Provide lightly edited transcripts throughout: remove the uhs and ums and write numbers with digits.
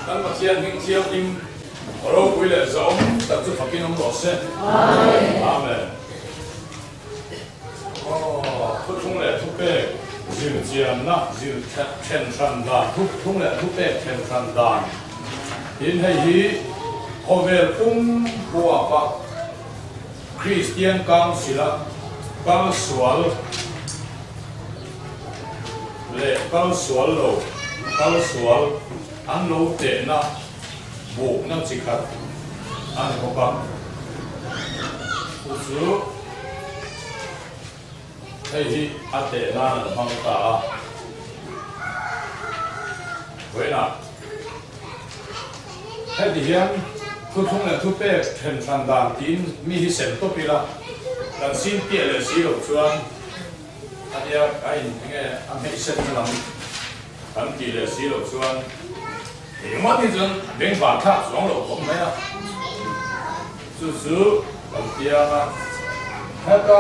当个天听天音，我都回来走，但是旁边有老师，阿门。哦，不通来不背，就讲那就天山大，不通来不背天山大。因为后面公布啊，คริสเตียนกังศิลป์กังสวลเล่กังสวลโลกังสวลอันโลเตนะบุกนั่งจิกัดอันนี้ก็ปังสุดไอ้ที่อัตเตนะบังตาเว้ยนะไอ้ที่ยังทุกทุ่งเนี่ยทุกเป๊ะเห็นสันดานกินมีที่เสร็จตัวปีละหลังสิ้นเปียเลยสีหลบชวนอันนี้ไอ้ยังไงอันไม่เสร็จหลังหลังปีเลยสีหลบชวนเห็นว่าที่จนเบ่งบาทท่าสองหลบผมไหมอ่ะสู้ๆบางทีอ่ะถ้าก็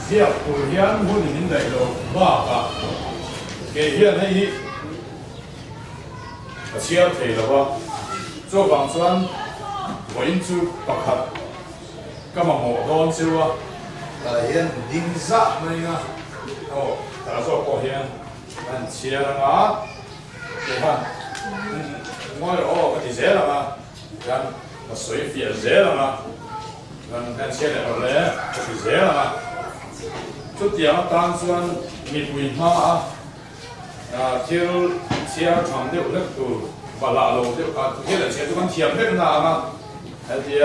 เสียผู้เฮียนผู้หญิงใดโลบ้าป่ะเกี่ยเฮียนให้ฮีเชียร์เท了吧做榜专我因住北核今日我當朝啊但係因認識咩啊哦大家做過險但似啊嘛你看我哦個地寫啦嘛咁個水費寫啦嘛咁寫嚟落嚟個地寫啦嘛出點單專滅會嘛啊叫寫床啲嗰度บาลาโลเดี๋ยวการที่เราเชื่อทุกคนเทียมเรื่องนั้นนะไอ้ที่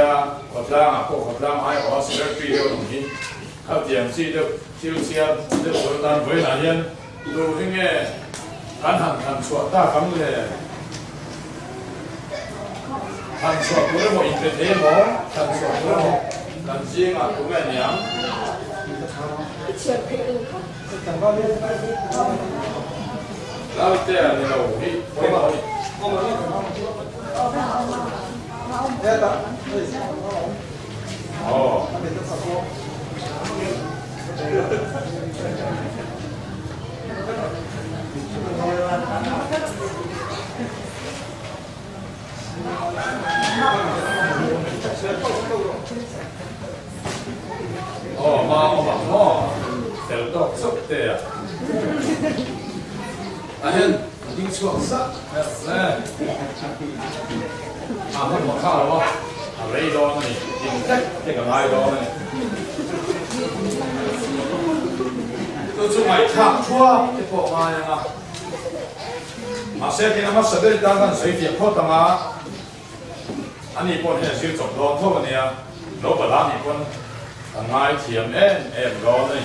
ขับล้างพวกขับล้างไอ้ออสเตรเลียตรงนี้เขาเตรียมที่เดี๋ยวที่เชียร์เดี๋ยวคนนั้นไว้ไหนยันดูที่ไงการทำสวดตาคำเลยทำสวดตัวเราอินเตอร์เทนมั้งทำสวดตัวเราทำจริงอ่ะตัวแม่เนี่ยแล้วเจ้าเนี่ยเราพี่ไม่มาเดี๋ยวต้องสุดเดียวอันนี้ยิงช่วงสักเนี่ยมันหมดข้าวแล้ววะอะไรโดนนี่ยิงเด็กเด็กกับนายโดนนี่ตัวจุ่มไอ้ข้าวชั่วที่พวกมาอย่างอ่ะมาเสร็จที่นั่นมาเสด็จตามกันสวยเทียบโคตรมาอันนี้คนเนี่ยชื่อจบโดนทั่วเนี่ยโลบลานี่คนนายเทียมเอ็มโดนนี่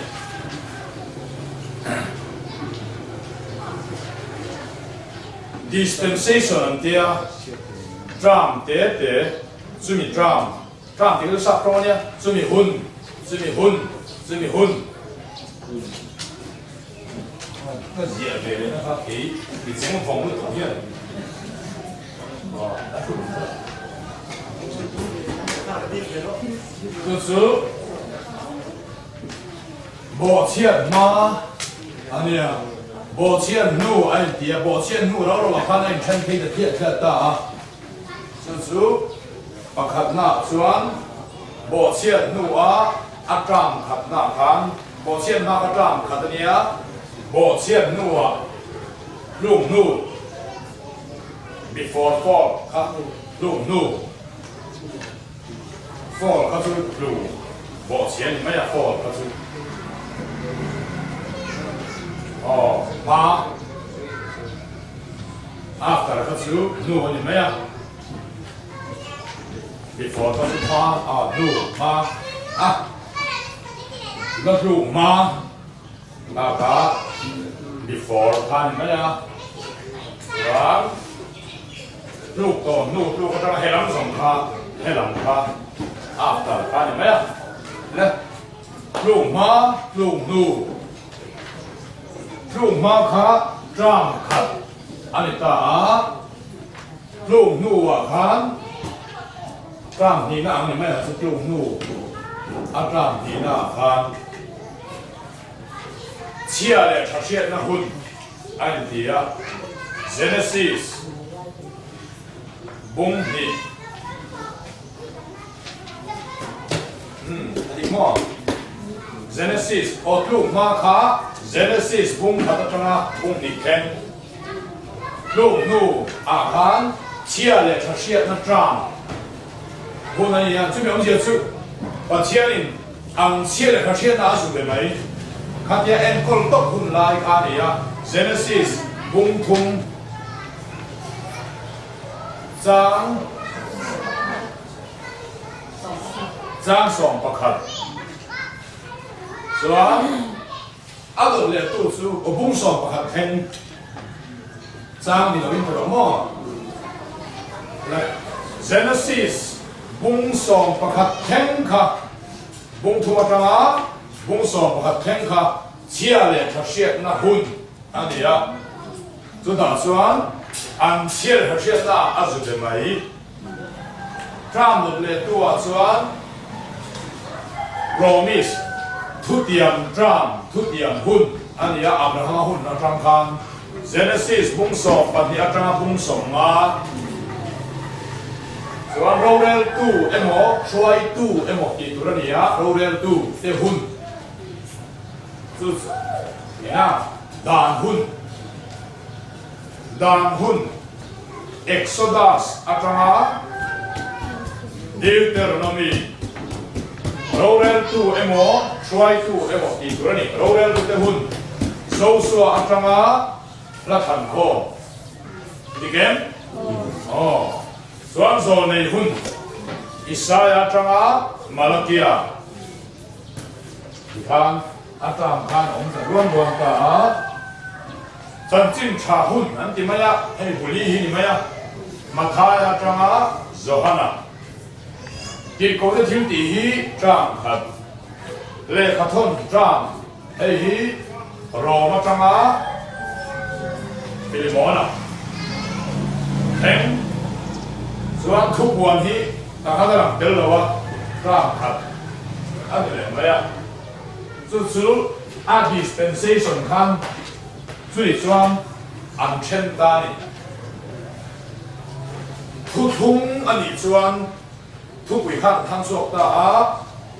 dispensation เดียดรามเตะจุมีดรามที่เราสับตรงนี้จุมีหุ่นก็เสียไปเลยนะครับที่เสียงฟงเลยทุกอย่าง就是没钱吗？อันนี้บ่เชียนนู่ไอ้เดียบ่เชียนนู่เราว่าพันไอ้ฉันคิดจะเทียบตาสู้ๆประคับหน้าส่วนบ่เชียนนู่อัตรามขัดหน้าพันบ่เชียนมากอัตรามขัดเนี่ยบ่เชียนนู่ลุงนู่ before fall ครับลุงนู่ fall ครับคือลุงบ่เชียนไม่อยาก fall ครับคืออ๋อมา after ก็คือนู่นยังไงอ่ะ before ก็คือมานู่มาแล้วลูกมาแล้วก็ before ท่านยังไงอ่ะแล้วลูกก่อนลูกก็ต้องให้หลังสองขาให้หลังขา after ท่านยังไงอ่ะแล้วลูกมาลูกนู่ลูกมาค่ะจามขัดอันนี้ตาลูกนู่ขันจามนี่นะอันนี้ไม่ใช่ลูกนู่จามนี่นะขันเชียร์เลยถ้าเชียร์นะคุณ อันที่อ่ะ Genesis บุ้งนี่อันนี้มั่ว Genesis อดลูกมาขา Genesis บุ้งพัฒนาบุ้งนี่แข็งลูกนู่อาหารเชี่ยเลยถ้าเชี่ยนั่นจามบุ้งนั่นยังจุดไม่องเสียจุดว่าเชี่ยนี่อังเชี่ยเลยถ้าเชี่ยน่าสุดเลยไหมขัดแย้งคนตกหุ่นลายกันนี่อ่ะ Genesis บุ้งทุ่งจางสองประคัดส่วนอัลเลตุสูบุ้งสองประคัดแทงจางนี่เราอินทรมอและ Genesis บุ้งสองประคัดแทงค่ะบุ้งทุ่งจังอ่ะบุ้งสองประคัดแทงค่ะเชี่ยเลยถ้าเชี่ยน่ะหุ่นอันนี้อ่ะจุดนั้นส่วนอันเชี่ยถ้าเชี่ยน่ะอาจจะเป็นไหมจามเลยตัวส่วน promise ทุติยมจามทุติยมหุ่นอันนี้อับราฮัมหุ่นอัตรังคัน Genesis บุ้งสองปฏิอัตราบุ้งสองมาส่วนโรเรลตูเอโมช่วยตูเอโมอีตัวนี้อ่ะโรเรลตูเตหุ่นสุดเนี่ยนะด่านหุ่น Exodus อัตรา Deuteronomy โรเรลตูเอโมช่วยตูเอโมอีตัวนี้โรเรลตูเตหุ่นโซซัวอัตราละทันโคดีเกมอ๋อส่วนโซนในหุ่นอิสายาจังอามาลากิยาที่ทางอาตามการองค์จะร่วมตาจันจินชาหุ่นนั่นที่มายาให้บุรีหิมายามาทายาจังอาโซฮานาที่โกเดทิมตีฮีจังขัดเลขาทนจังให้ฮีโรมาจังอาฟิลิโมนาแห่งส่วนทุกวันที่ทางข้าราชการเดินว่าร่างขัดอะไรไหมอ่ะสุดอาดิสเพนเซชันคันสุดส่วนอันเช่นตานี่ทุกทุ่งอันนี้ส่วนทุกวิหารทั้งสองตา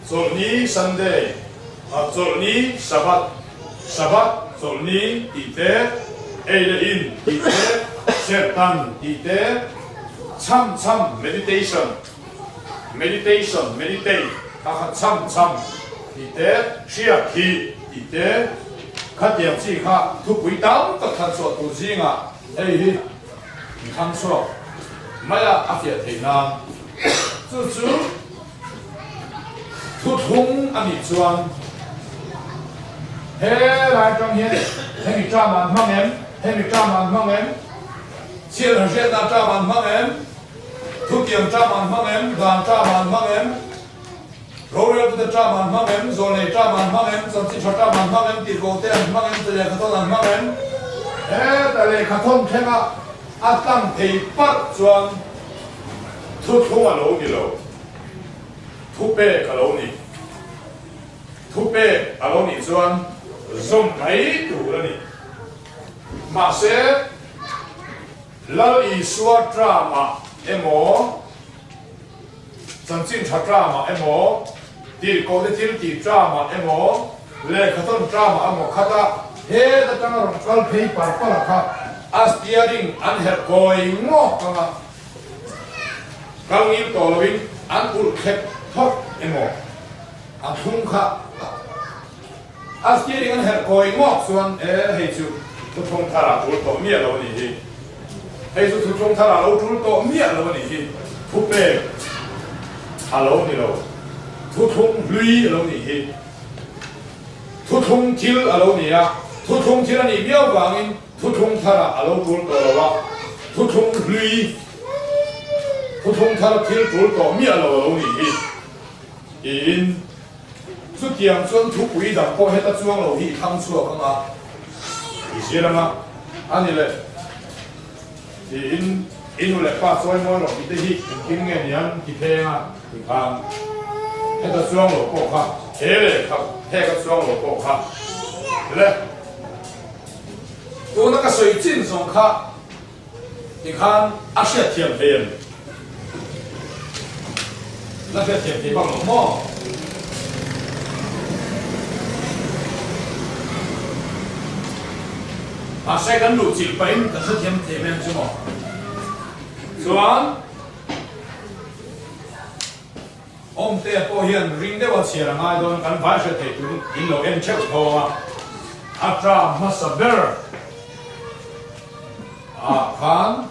ส่วนนี้ซันเดย์ส่วนนี้สัปดาห์ส่วนนี้อีเตเอเลอินอีเตเซตันอีเตช่ำ meditation meditate ถ้าช่ำอีเตเชียร์ทีอีเตขัดเดียวสิค่ะทุกวิธีตัดทันสวดตัวจริงอ่ะเฮ้ยทันสวดไม่ละอาเฟียเทนังจู่ทุกทุ่งอันนี้ส่วนเฮ้ยจังเห็นเฮ้ยจ้ามันมั่งเอ็มเฮ้ยจ้ามันมั่งเอ็มเชื่อเชื่อจ้ามันมั่งเอ็มทุกอย่างจ้ามันมั่งเอ็มด่านจ้ามันมั่งเอ็มโรเรลตัวจ้ามันมั่งเอ็มโซเล่จ้ามันมั่งเอ็มสันติชจ้ามันมั่งเอ็มติโกเตนมั่งเอ็มตัวเล็กขัดต้นมั่งเอ็มแต่เล็กขัดต้นแค่ว่าอัตตังที่ปัดส่วนทุกทุ่งอารมณ์นี่เราทุกเป้อารมณ์นี่ทุกเป้อารมณ์นี่ส่วนสมไม่ถูกแล้วนี่มาเสแล้วอีสวดดราม่าเอ็มโอสันจินชัดดราม่าเอ็มโอดีโกเดทิลตีดราม่าเอ็มโอเล่ขัดต้นดราม่าเอ็มโอขัดอะเฮ้แต่จังเราคัลเพย์ปาร์ปาร์ค่ะอัสเตียริงอันเฮร์โกยงอกังกังยิบตัววินอันอุลเคปท็อปเอ็มโออันทุ่งค่ะอัสเตียริงอันเฮร์โกยงอส่วนให้จูทุกทงทาราอุลโตเมียเราวันนี้ให้สุดทุกทงทาราอุลโตเมียเราวันนี้ทุกเป้ฮัลโหลนี่เราทุกทงลุยเรานี่ทุกทงทิลเรานี่อะทุกทงทิลนี่เมียวกังอินทุกทงทาราเราอุลโตเราว่าทุกทงลุยทุกทงทาราทิลอุลโตเมียเรานี่อินสุดที่ส่วนทุกวิธีพอให้ตัดช่วงเราที่ทั้งช่วงกันมาอีเสียแล้วนะอันนี้เลยอินเลยป้าซอยมอเราที่ที่กินเงี้ยยันที่เพลงอ่ะที่ทางให้ตัดช่วงเราโก้ครับเฮ้เลยครับให้ตัดช่วงเราโก้ครับเลยตัวนั้น那个水晶上卡，你看阿些甜甜，那些甜甜放什么？啊，谁跟路几杯，可是甜甜面什么？是吧？我们这保险认得我钱了，我都跟白色提出，引路人check过啊。阿扎马萨贝尔，啊，看，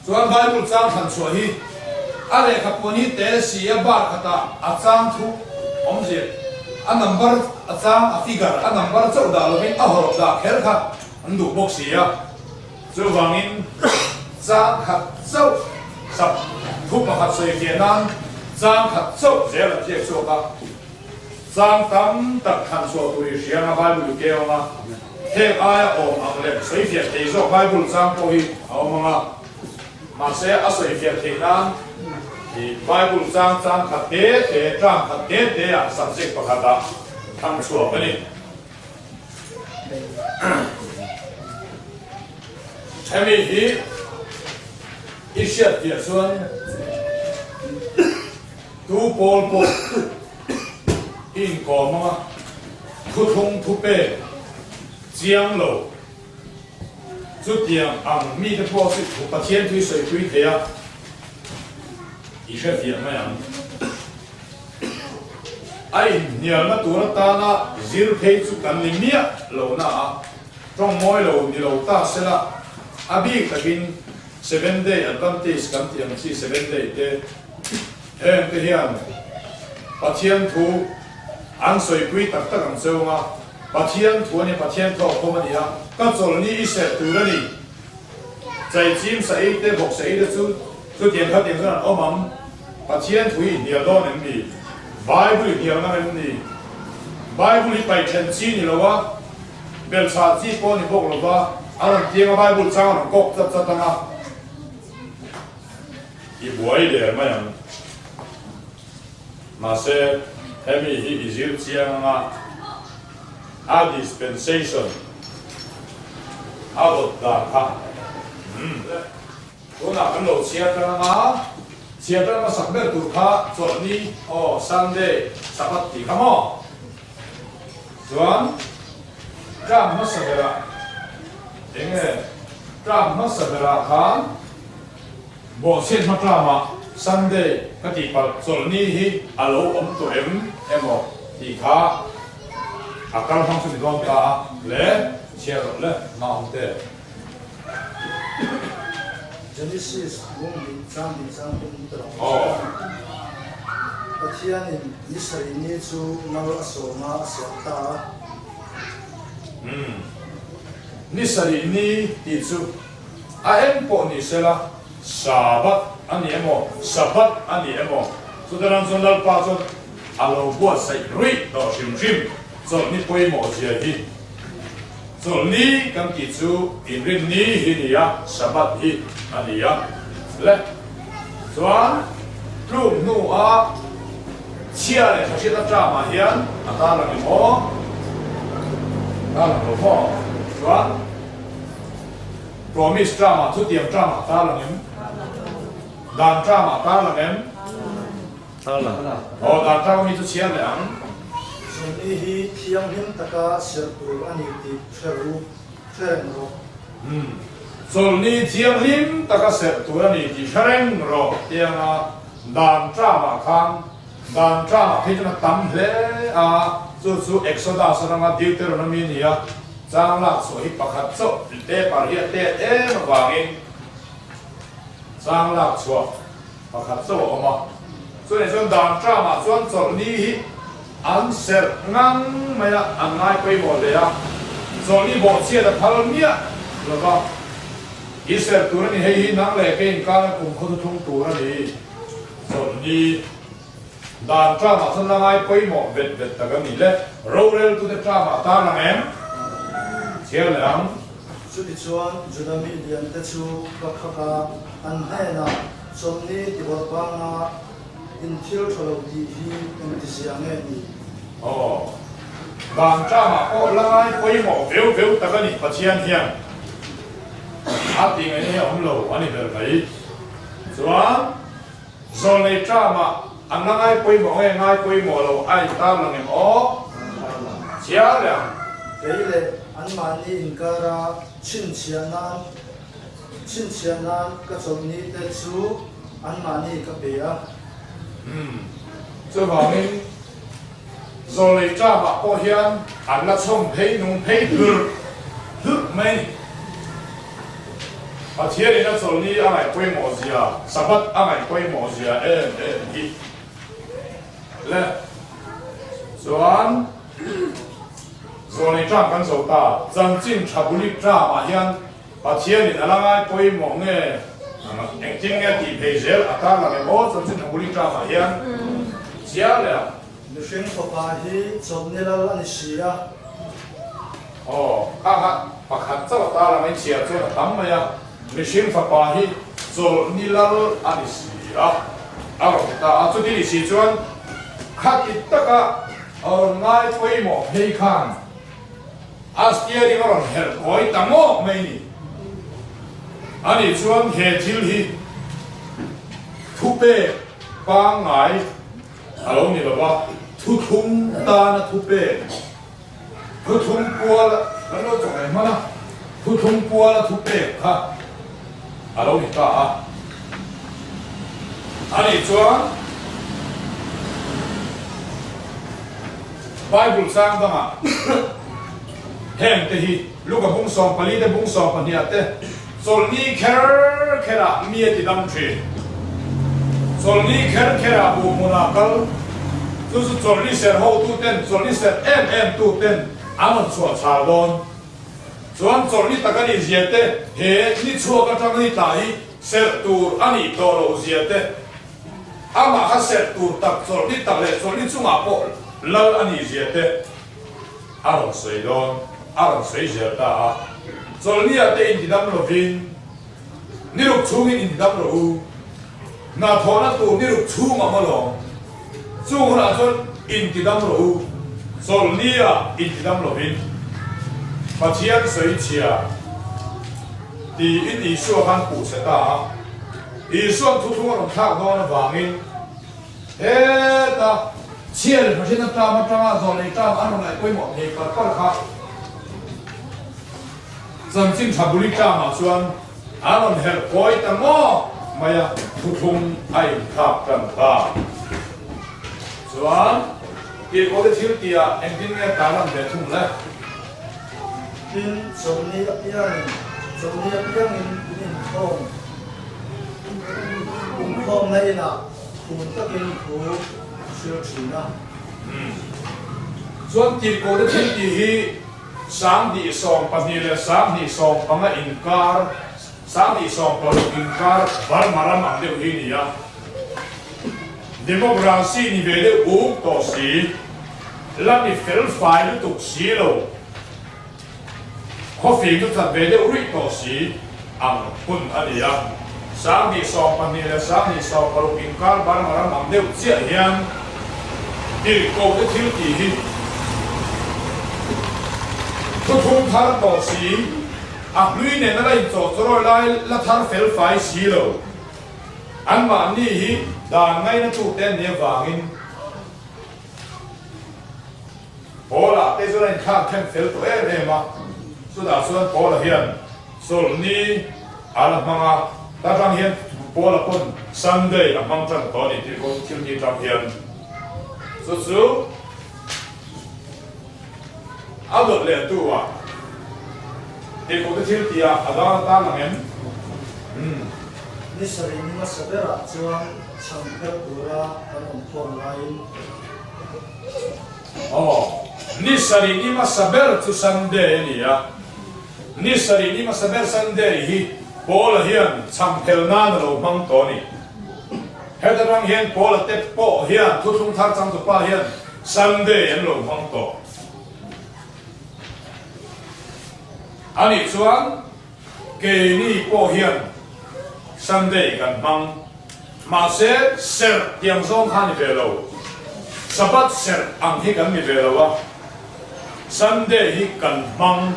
昨晚白布章看出去，阿嘞卡布尼得是一把卡达阿章图，我们是阿 number 阿章阿 figure 阿 number 走到路边阿号达开卡，安度博士啊，就往因章卡走，十图巴卡水艰难。张卡走，这了接受吧。张当的看说对谁啊？摆不给我嘛？听哎哦，阿们随便提说摆不张过去，好嘛？马些啊随便提啦，你摆不张卡叠张卡叠啊，三十不卡达，看错不呢？前面一些结算。都波波，英国嘛，普通普北，江楼，就点昂米的波是把天推水推开啊，一些点么样？哎，你那多了大那，日配就干里面楼那啊，中某楼你楼大些了，阿比那边 7 day advantage 咁点是7 day 的。嘿，这样，把天图按水规特特咁做嘛，把天图呢，把天图好乜嘢啊？咁做你一些图了你，在尖水的木水的就点它点上欧盟，把天图你要多能力，摆不你要那能力，摆不你摆成机你了哇，别查机波你不了哇，阿能点个摆不张能国这当啊，一不一点么样？马些还没一直讲啊，啊 dispensation， 啊不打卡，我那跟老切的啊，切的那上面读卡做你哦，Sunday 18地卡么，是吧？这么说的啦，因为这么说的啦，看，我先嘛这嘛。Sunday 个地方做呢去阿老我们做 M 地卡阿刚上去的多卡嘞切了嘞忙的。这里是我们张工的。哦。我天啊，你是你做那个手嘛手大。你是你地做，阿 M 波你是啦，沙巴。Ani emo, sabat ani emo. Sudaran sundal pasot alo buat sai rui do shim. So ni poi mo sia hi. So ni kam kichu inrin ni hi ya sabat hi ani ya. Le. Soan lu nu a chia le sa sia ta ma hian ata la ni mo. Ta la lo mo. Soan promise drama tu tiam drama ta la ni đàn tra mà ta là em đàn tra mi tu chia lẻng so ni hi thiang him taka sir tu ani ti threru ro so ni thiang him taka sir tu ani ti threng ro tiang a đàn tra mà khang đàn tra mà khi chúng ta tắm lẽ chu exodus ranga deuteronomy ni a chang la so hi pakhat so te par hi te ma wangin sang lạc chùa và khát sâu mà cho nên chúng đàn tra mà chúng chọn đi ăn sệt ngang mà ăn ngay quay bỏ đấy à chọn đi bỏ chia được thằng nia rồi ba ý sệt tụi này hay nắng lệ cái cái cùng không thông tụi này chọn đi đàn tra mà chúng ngay quay bỏ vẹt tất cả này đấy rồi rồi tụi tra mà ta làm em chia lắm chu ti chuan judami lian te chu pakha an hena somni ti bor panga in thil tholo di hi in ti siang nge ni đàn tra mà có lai quay mỏ véo véo ta cái này phát hiện hiền tiếng ấy hay ông lâu anh ấy thấy rồi rồi này cha mà anh đang ai quay mỏ hay ai quay mỏ lâu ai ta là em ó chia là cái lệ anh mà đi in cara chín chiên nan cái trong ní tết chú anh mà đi cái bia cho vào mình rồi này cha mà có hiền anh là xong thấy nung thấy hư mấy à thế này nó rồi ní anh ấy quay mỏ gì à sắp bắt anh ấy quay mỏ gì à đi lệ rồi này cha cần sầu ta chân chính chả bù lịch cha mà hiền à thế này nó là ai quay mỏ nghe anh听nghe thì bây giờ à ta là cái mỏ chân chính chả bù lịch cha mà hiền chia là nếu xuyên qua bà hi trong ní là anh xí à pakhat chaw ta la mai chia chu tam mai a mihring fapa hi chol nilal ani si a ro ta a chu ti si chuan khat itaka ngai poi mo hei khan astia ri ron hel koi tamo mai ni ani chuan he thil hi thupe pa ngai alo ni baba thu thum ta na thupe thu thum pua la nó trồng này mà thu thum pua là thu bể ha à đâu đi cả anh ấy cho Bible sang đó mà hẹn thì lúc mà bung sòng pali để bung sòng pali ate rồi ni kera mía thì đâm chuyện rồi ni kera bu monakal rồi ni ser hậu tu ten rồi ni ser em tu ten aman chua char don chuan chor ni takani ziate he ni chua ka tang ni tai ser tur ani to lo ziate ama ha ser tur tak chor ni tak le chor ni chunga po lal ani ziate aron sei don aron sei ziata chor ni ate in dam lo vin ni ruk chungin in dam lo u na thona tu ni ruk chunga ma lo chung na chon in dam lo u chor ni a in dam lo vin Pathian soi chia thì in ý xua han cụ sẽ ta ý xua thu thu nó thác đó nó vàng in thế ta chia được phát sinh nó tra mà tra rồi này tra ăn lại quay một thì còn có khác dân sinh thà bù lý tra mà xuân ăn hẹp quay ta ngó mày thu thu ai thác cần ta xuân thì có cái thiếu tiền em tin nghe ta làm để thu lại in trong ní appiang in khom này na phun tắc in phù siêu chỉ na Chuan ti ko de thil ti hi sang di song pani le sang di song panga inkar sang di song pa inkar bar maram am de hi ni ya democracy ni ve de u to si la ni fel fai lu tuk si lo ko fi tu ta ve de uri to si ang pun adia sang di song pani le sang di song pa inkar bar maram am de chia hian ti ko de thil ti hi thu thung thar to si lui ne na lai cho rồi lai la thar fel fai si lo an ma ni hi da ngai na tu ten ne wangin bola te zo lai kha khem fel to e ma so da so bola hian sol ni ala manga ta rang hian bola pon Sunday among chan to ni ti ko thil ni tam hian so so adot le tu wa e ko te thil tia ada ta lang em ni sari ni ma sabera chuan chang per pura an om thon lain ni sari ni ma saber tu Sunday ni ya ni sari ni ma saber Sunday hi bola hian cham pel na lo mang to ni hedarang hian bola te po hian thu thung thar chang tu pa hian Sunday en lo mang to ani chuan ke ni po hian Sunday kan mang ma se ser tiang zong khan ni velo sabat ser ang hi kan ni velo wa Sunday hi kan mang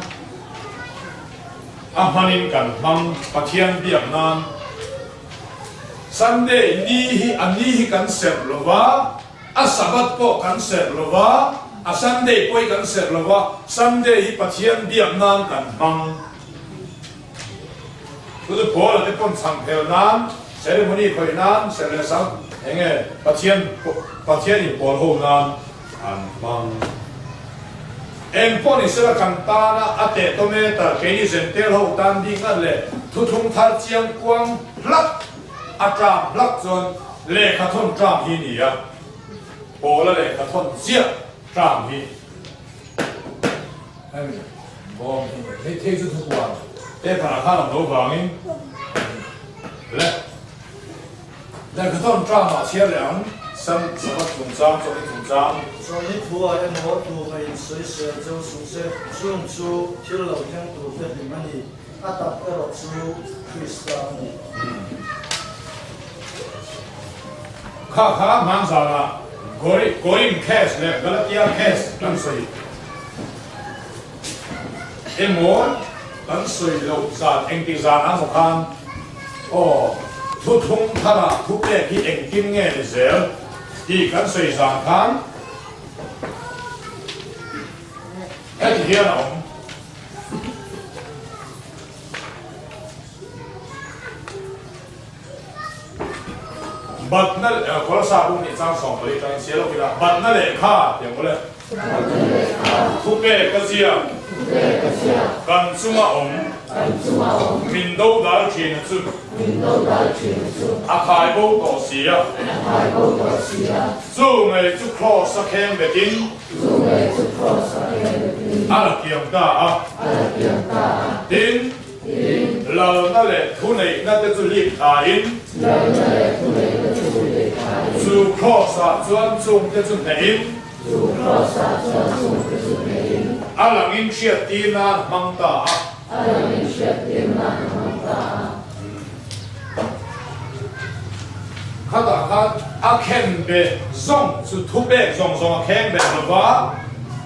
manin kan mang pathian biam nan Sunday ni hi kan ser lova a sabat po kan ser lova a Sunday poi kan ser lova Sunday hi pathian biam nan kan mang tu de po la te pon chang phel nan ceremony khoi nan ser le sang enge pathian ni pol ho nan an mang em pon ni sera kan ta na ate to me ta ke ni zen tel ho tan ding an le thu thung thar chiang kwang lak atram lak zon le kha thon tram hi ni ya po la le kha thon chia tram hi ai bom hi te chu thu kwa te pa kha la no wangin le kha thon tram ma chia liang sam sabat tung chang so ni tung chang 所以土啊，一摸土係水蛇就熟悉，用出跳樓聽土的裡面的，阿達一落出 Krista 呢。卡曼萨啦，Gorim Cash 咧，Galatia Cash 等水，一摸等水流散，英地散啱服看，哦，突通他啦，突咧去英經嘅時候，啲跟水散看，一啲嘢咯。บัดนั่นคนละสาบุนี่จ้างสองเลยจ้างเสียเราไปละบัดนั่นแหละค่าอย่างไรทุกเบกเสียกันซุมาอมมินโดดาลชีนซุอาคายโบต่อเสียสู้ไงจุคลอสแคมเบกินอะไรเกี่ยงตาดินเรานั่นแหละทุนในนั่นจะรีบขายสู่ครอสะจวนจงจะจุนไหนอาหลังอินเชียตีนามังตาข้าตาข้าอาเข็มเบซงสุทุเบซงอาเข็มเบหรือว่า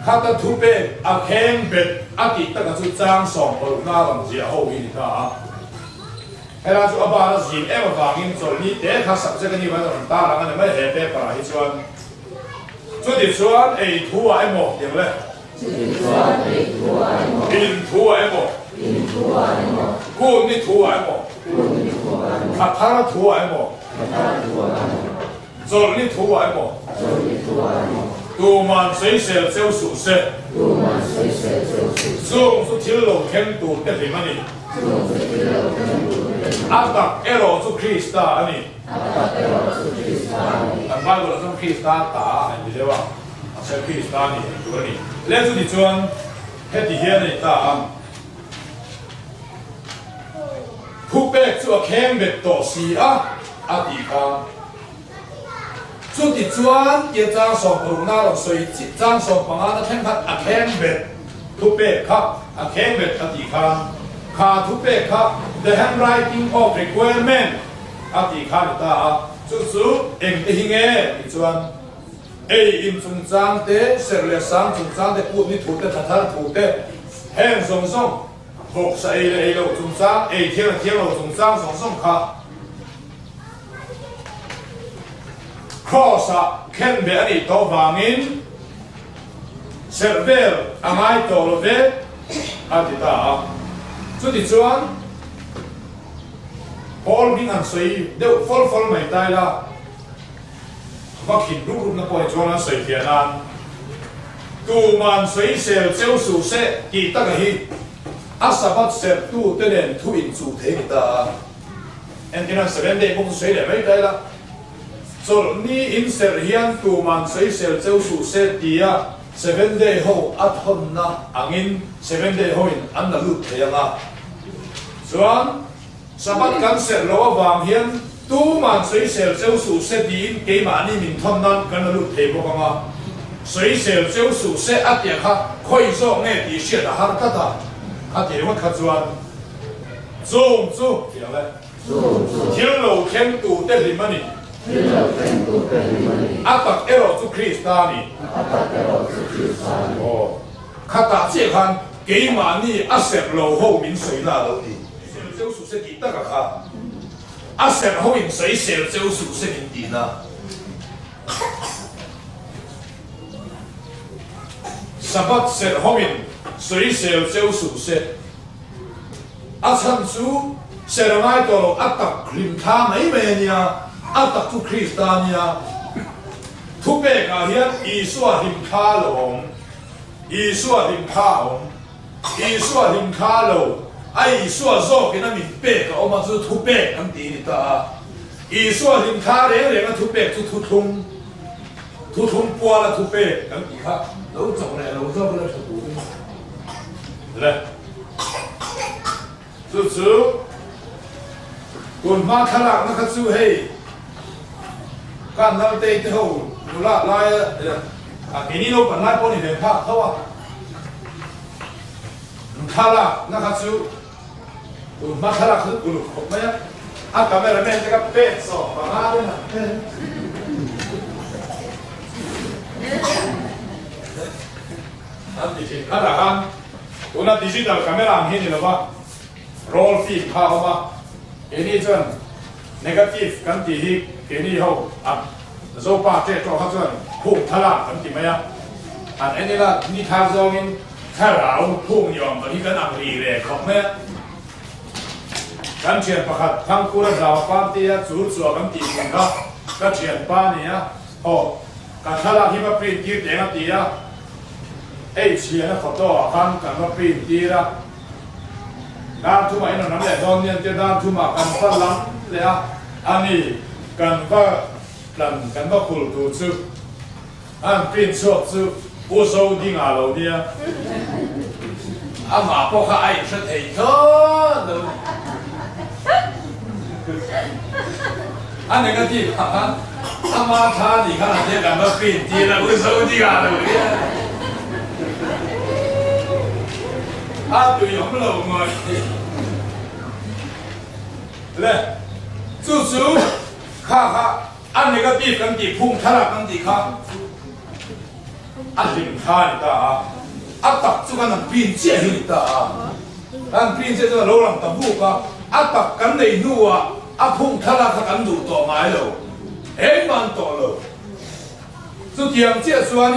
ข้าตาทุเบอาเข็มเบอากิตะกันสุจางสองคนหน้าบังเสียโอ้ยนี่ค่ะเฮ้ยเราจะเอาบาร์จีนเอ็มฟังอินโซนี่เด็กข้าสับเจกันนี่มันต้องตาหลังกันไม่เห็นเป็นปลาหิชวนจุดที่ชวนไอ้ทัวไอ้หมกอย่างไรอินทัวไอ้หมกกูนี่ทัวไอ้หมกข้าทาร์ทัวไอ้หมกโซนี่ทัวไอ้หมกตัวมัน水蛇就属蛇，中是跳楼天度的什么呢？阿达 L 就 Krista 呢？但外国人说 Krista 打，你知道吧？是 Krista 呢，对不对？那就你专，那底下呢打，ผู้เป็ดตัวเข้มเบ็ดต่อสีอาดีกันจุดที่จวนเกี่ยจ้างสองปรุงหน้าเราสวยจิตจ้างสองปังอาแข่งขันอาเข้มเบ็ดทุบเป็ดครับอาเข้มเบ็ดอาดีกันขาทุบเป็ดครับ the handwriting of requirement อาดีกันตาจุดเอ็งที่เงี้ยจวนอิมจงจางเตะเสร็จแล้วสังจงจางเตะพูดนี่ถูกเตะทัดถูกเตะแห้งส่งหกใส่เลยเราจงจางเที่ยวเราจงจางส่งค่ะครอสเข็นเบอร์นี่ตัววางินเซอร์เวลอ่างไอตัวโลเวอาทิตาจุดที่ชวนพอลบินอันสวยเดี๋ยวฟอลไม่ได้ละว่าขิดรูปนักบอลชวนอันสวยเทียนันตัวมันสวยเซลเจ้าสุเซกีตาร์ฮีอาสาบัดเซลตัวเดินทุอินจูเทกิตาเอ็นที่นั่น7 day พวกสวยเดี๋ยวไม่ได้ละส่วนนี้อินเซอร์เฮียนตัวมันสวยเซลเจ้าสุเซตีอะ7 day 后อัดหันนะอังอิน7 day 后อินอันนั้นลุดเทียนะส่วนสาบัดกันเสร็จแล้ววางเฮียนตัวมันสวยเซลเจ้าสุเซตีอินเกี่ยมันนี่มินทันนั้นกันลุดเทียพวกมัน水小就属色一点哈，可以说我的确的哈达达，他点我看出来，种对了，天路天度的里面呢，阿达 L 就 Krista 呢，哦，他打这看给几万年阿石路后面水那路的，就属是几大个卡，阿石后面水小就属是民地啦。18石后面水小就属是，阿参苏石来到了阿达林卡没咩呢？阿达tu Kristania， tu be ka hian Isua lim kha lom， Isua lim kha om， Isua lim kha lo， ai Isua zo ke na min be ka oma zu tu be ang ti ni ta， Isua lim kha le le na tu be tu tu thum pua la tu be ang ti kha， lo zo le lo zo le tu tu， 对不对？就只，滚马卡拉那个就嘿。 干到对之后，有啦来给你老本来帮你连拍，好啊。看啦，那个就，我妈看啦，是咕噜口咩？啊，咁样咩？这个白手把那的呢？啊，第四，看啦看，我那第四条咁样很你了吧 ？roll feed 拍好吗？给你这 negative 跟第一。 给你以后啊，手把这做好转，碰他啦，咁点样？啊，อันนี้啦，你他说因他老碰用，你跟人离嘞，可咩？咁全ประคัดทั้งคู่แล้วเราปาร์ตี้อ่ะจูดๆกันตีกันก็เฉียนป้าเนี่ยโอ้กันถ้าเราที่มาปริ้นตีเด็กตีอ่ะเอ้เฉียนขอตัวกันกันมาปริ้นตีละด้านทุ่มไอ้หนุ่มน้ำแดงตอนเนี้ยจะด้านทุ่มกันฝรั่งเลยอ่ะอันนี้ กันว่าkulตูซูอันเป็นชอบซูผู้สูงดิ่งอาโลเนี่ยอามาพวกเขาไอ้เสถียรอันนี้ก็ที่อามาท่านี่ขนาดนี้กันว่าเป็นที่แล้วผู้สูงดิ่งอาโลเนี่ยอาดูยงโลงไงเลยซูข้าอันนี้ก็ตีกันตีพุ่งทะลักกันตีข้าอันลิมข้านี่ตาอันตักจุกันนั่นปีนเจี๊ยนี่ตาอันปีนเจี๊ยจะโลลังตะบุกอ่ะอันตักกันในนัวอันพุ่งทะลักกันดูต่อไม้เลยเอ็งมันต่อเลยสุดที่เจี๊ยส่วน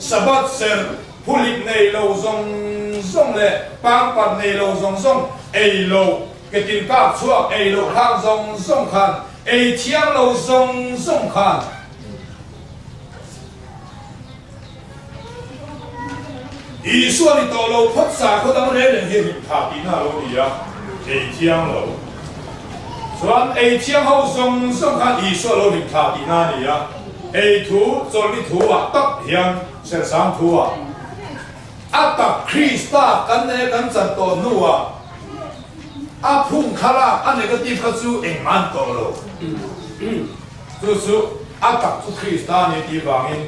สะบัดเซนผู้ลิบในโลซงเลยปางปัดในโลซงเอโลกตินก้าชั่วเอโลข้างซงขันไอ้เที่ยงเราส่งขันอีส่วนที่ตัวเราพัฒนาเขาต้องเรียนเห็นขาดีน่าเราดีอ่ะไอ้เที่ยงเราส่วนไอ้เที่ยงเขาส่งขันอีส่วนเราเห็นขาดีน่าดีอ่ะไอ้ถูส่วนที่ถูอ่ะตักเฮียงเสียสามถูอ่ะอัตตาคริสต์กันเนี่ยกันจัดตัวนัวอาพุ่งขาลาอันนี้ก็ตีก็สู้เองมันโตโลสู้อาตักสู้คริสต์นี่ตีบางอิน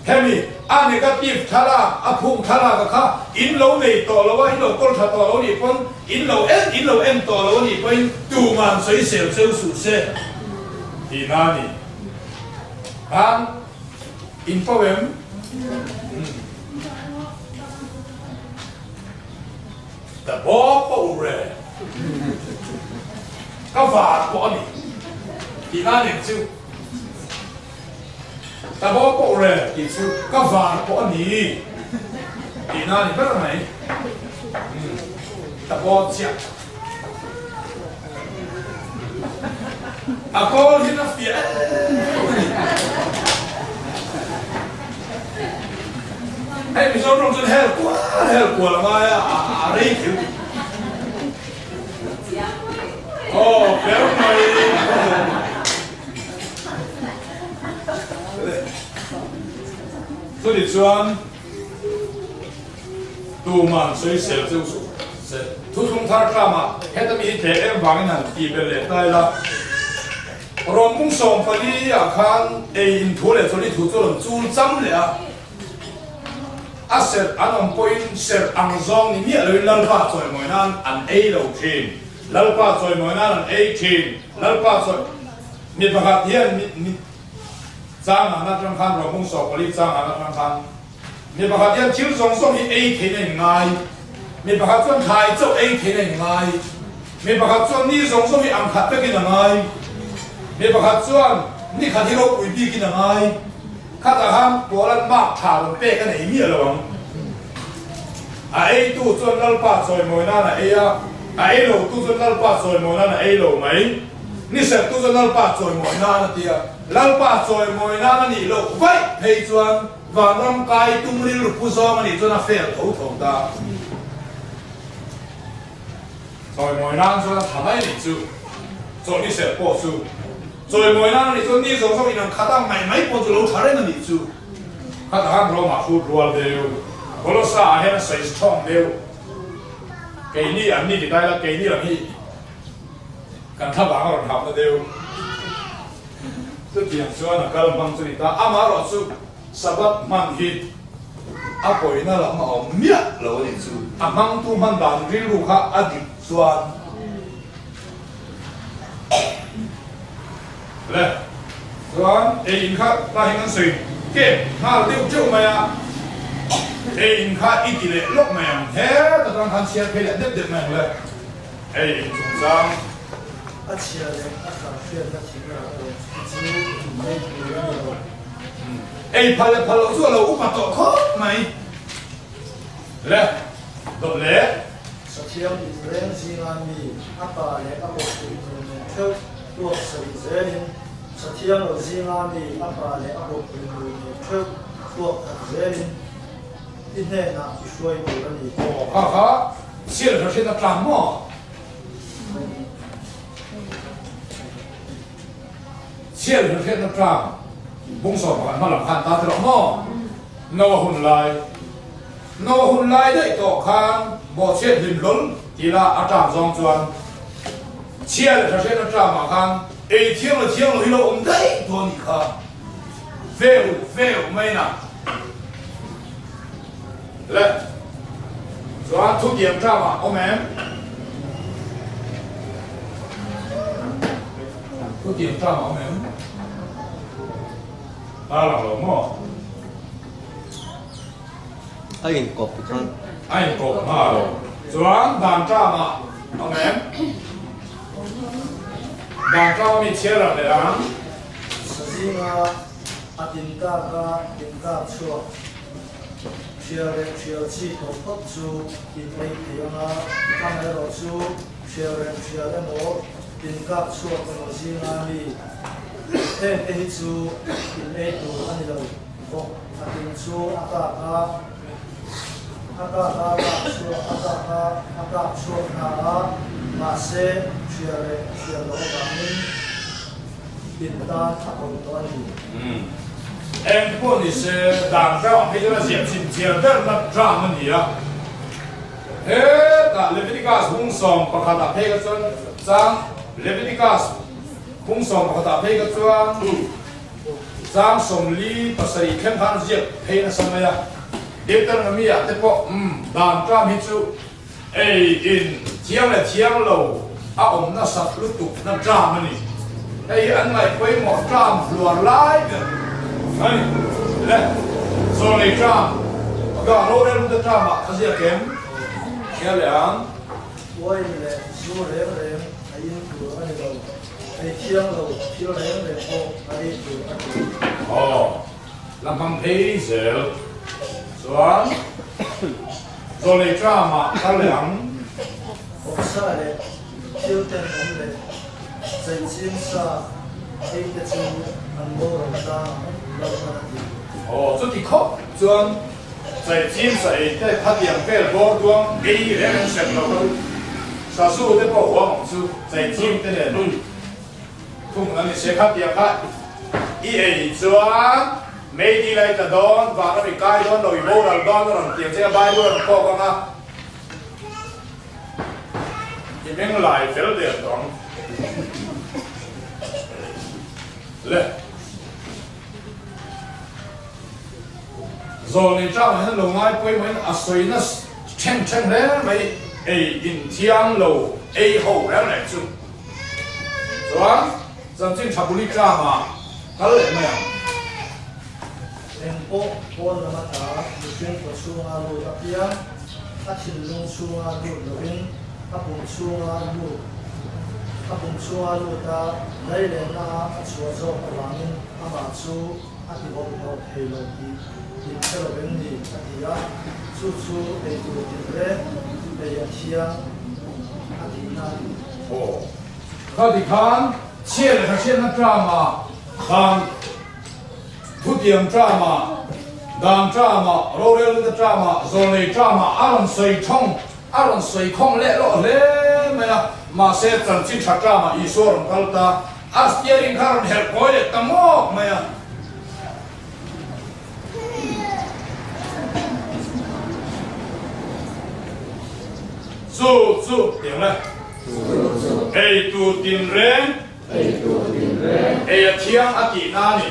เฮ้ยอันนี้ก็ตีขาลาอาพุ่งขาลาก็ข้าอินโลในโตโลว่าอินโลก็ถ้าโตโลนี่เป็นอินโลเอ็นโตโลนี่เป็นดูมันสวยเสียวเจ้าสุดเสียที่นั่นนี่อันอินโฟเวมแต่บอกว่าอุเรก็ฝากบอกนี่ที่นั่นเองซิวแต่บอกว่าอุเรที่ซิวก็ฝากบอกนี่ที่นั่นนี่เป็นอะไรแต่บอกเจ้าอาก็ที่นั่นเสียไอ้พี่ชอบลงจนเฮลกว่าละมาอะไรถึงโอ้เดี๋ยวหน่อย所以说ดูมันสวยเสียจุสุทุกคนท่ากล้ามาเฮ็ดมีเทเอ็มวางนั่นตีเป็นเลยได้ละรวมมุ่งส่งไปที่อาคารเอ็นทั่วเลยส่วนที่ถูกตัวจูนจำเลยอ่ะอาเสร็จอันนั้นpointเสร็จอังซองนี่เนี่ยเลยลัลป้าจอยมวยนั่นอันเอโลทีนลัลป้าจอยมวยนั่นอันเอทีนลัลป้าจอยมีประกาศเฮียนมีจ้างอันนั้นจังคันเรามุ่งส่งไปที่จ้างอันนั้นจังคันมีประกาศเฮียนชิวส่งที่เอทีนง่าย mi pakhat chuan thai chau ei the nei ngai mi pakhat chuan ni zong zong mi ang khat takin ngai mi pakhat chuan ni khat hi ro pui bi kin ngai khat a ham polan mak tha lon pe ka nei mi alawang a ei tu chuan lalpa choi moi na na eya a ei lo tu chuan lalpa choi moi na na ei lo mai ni se tu chuan lalpa choi moi na na tia lalpa choi moi na na ni lo vai phei chuan van ram kai tum ri lu pu zo ma ni chuan a fel tho tho ta choi moi na chuan thamai ni chu cho ni se po chu choi moi na ni chuan ni zo zo in khata mai mai po chu lo thare na ni chu khata ham ro ma khu rual deu bolo sa hen sai strong deu cái ni anh ni thì đây là cái ni là gì cần thắp vàng rồi thắp nó đều tức tiền xưa là cái bằng cho người ta ama rồi su sabat man hit apoi na là mà ông miết lâu đi su amang tu man đàn riêng lu khác adi xuan lệ xuan in khác là hình sinh cái na tiêu châu mày à in khác ít lệ lúc mày thế tao đang tham gia cái lệ đẹp đẹp mày lệ in chúng ta a chia le a sa xue na chi na ji mai ku ya lo ei phalo chu lo upa to kho mai le do le sa thiam ni ren ji na mi a pa le a ko ku ni theu tu sa ri zen sa thiam lo ji na mi a pa le a ko ku ni theu tu a zen in ne na ki shuai ku ni ha ha xiên là xiên là trắng mà xiên là xiên là trắng bung sọ mà mà làm khăn ta thì nó nó hôn lại đấy tổ khăn bỏ xiên hình lớn thì là ở trạm dòng chuan xiên là xiên là trắng mà khăn ấy thiêng là hi lo ôm đấy thôi nhỉ khăn phèo mấy nè lệ Doan thu kiểm tra mà ông em thu kiểm tra mà ông em ta là lỗ mò anh cột con anh cột mà doan đàn tra mà ông em đàn tra mi chia là để ăn sa ji na a tin ka chua chia le chia chi to phot chu in ei thianga ka mai ro chu chia le mo tin ka chua ko no ji na mi ei chu in ei tu ani lo ko a tin chu a ka chu na ma se chia lo ka min tin ta a ko to ani em cô thì sẽ đàn ra bây giờ là diệp xin chia đất là ra mình gì á hết là Leviticus hung song và khát apê cái chuyện sang Leviticus hung song và khát apê cái chuyện sang song li pasari khen khan diệp hay là sao vậy điệp tân là mi à thế po đàn ra mình chú ai in chiang lâu à ông nó sắp lúc tục nó ra mình ai anh lại quay một ra luồn lại Hey, le, so le tram, aga lo le lu tram ma, khazia kem, kia le ang, Ôi lệ, số lệ ai yên cửa anh đâu, ai thiêng đâu, thiêng lệ cô, ai cửa anh. làm bằng thế giờ, so le tram ma, khá le ang, Ông sa lệ, thiêng tên ông lệ, dạy chiên sa, ai cái chú anh bố rồi ta, đâu có gì. chút thì khó, chuan, tại chim sậy, tại phát hiện cái bộ tuông, cái gì đấy mình xem đâu, sa su cái bộ hoa mỏng su, tại chim cái này, không là mình sẽ phát hiện khác, ý ấy chuan, mấy đi lại ta đón, và nó bị cai đón, rồi bố là đón, nó làm tiền xe bay luôn, có con à, thì mình lại phải là tiền đón, lệ. Rồi nên trong này lâu ngày quay mấy à xoay nó chen đấy mấy ấy in thiang lâu ấy hậu đấy này chứ rồi dân chính chả bù lý ra mà cái này mấy à Em bố, bố là mà ta, được chuyên của su nga lô ta kia, 阿天龙出阿路路边阿蹦出阿路的来人啊，出做王阿马出阿地我我黑了的，因这个问题阿地啊，处处会做的嘞，会有香阿地那。哦，他的看，切了他切那抓嘛，看，土地抓嘛，当抓嘛，罗列的抓嘛，做内抓嘛，阿龙水冲，阿龙水空嘞咯嘞么呀？嘛些真正查抓嘛，伊说人搞的，阿斯耶人看人很过的，当么么呀？做点嘞。哎，都定人，哎呀，天啊，地哪里？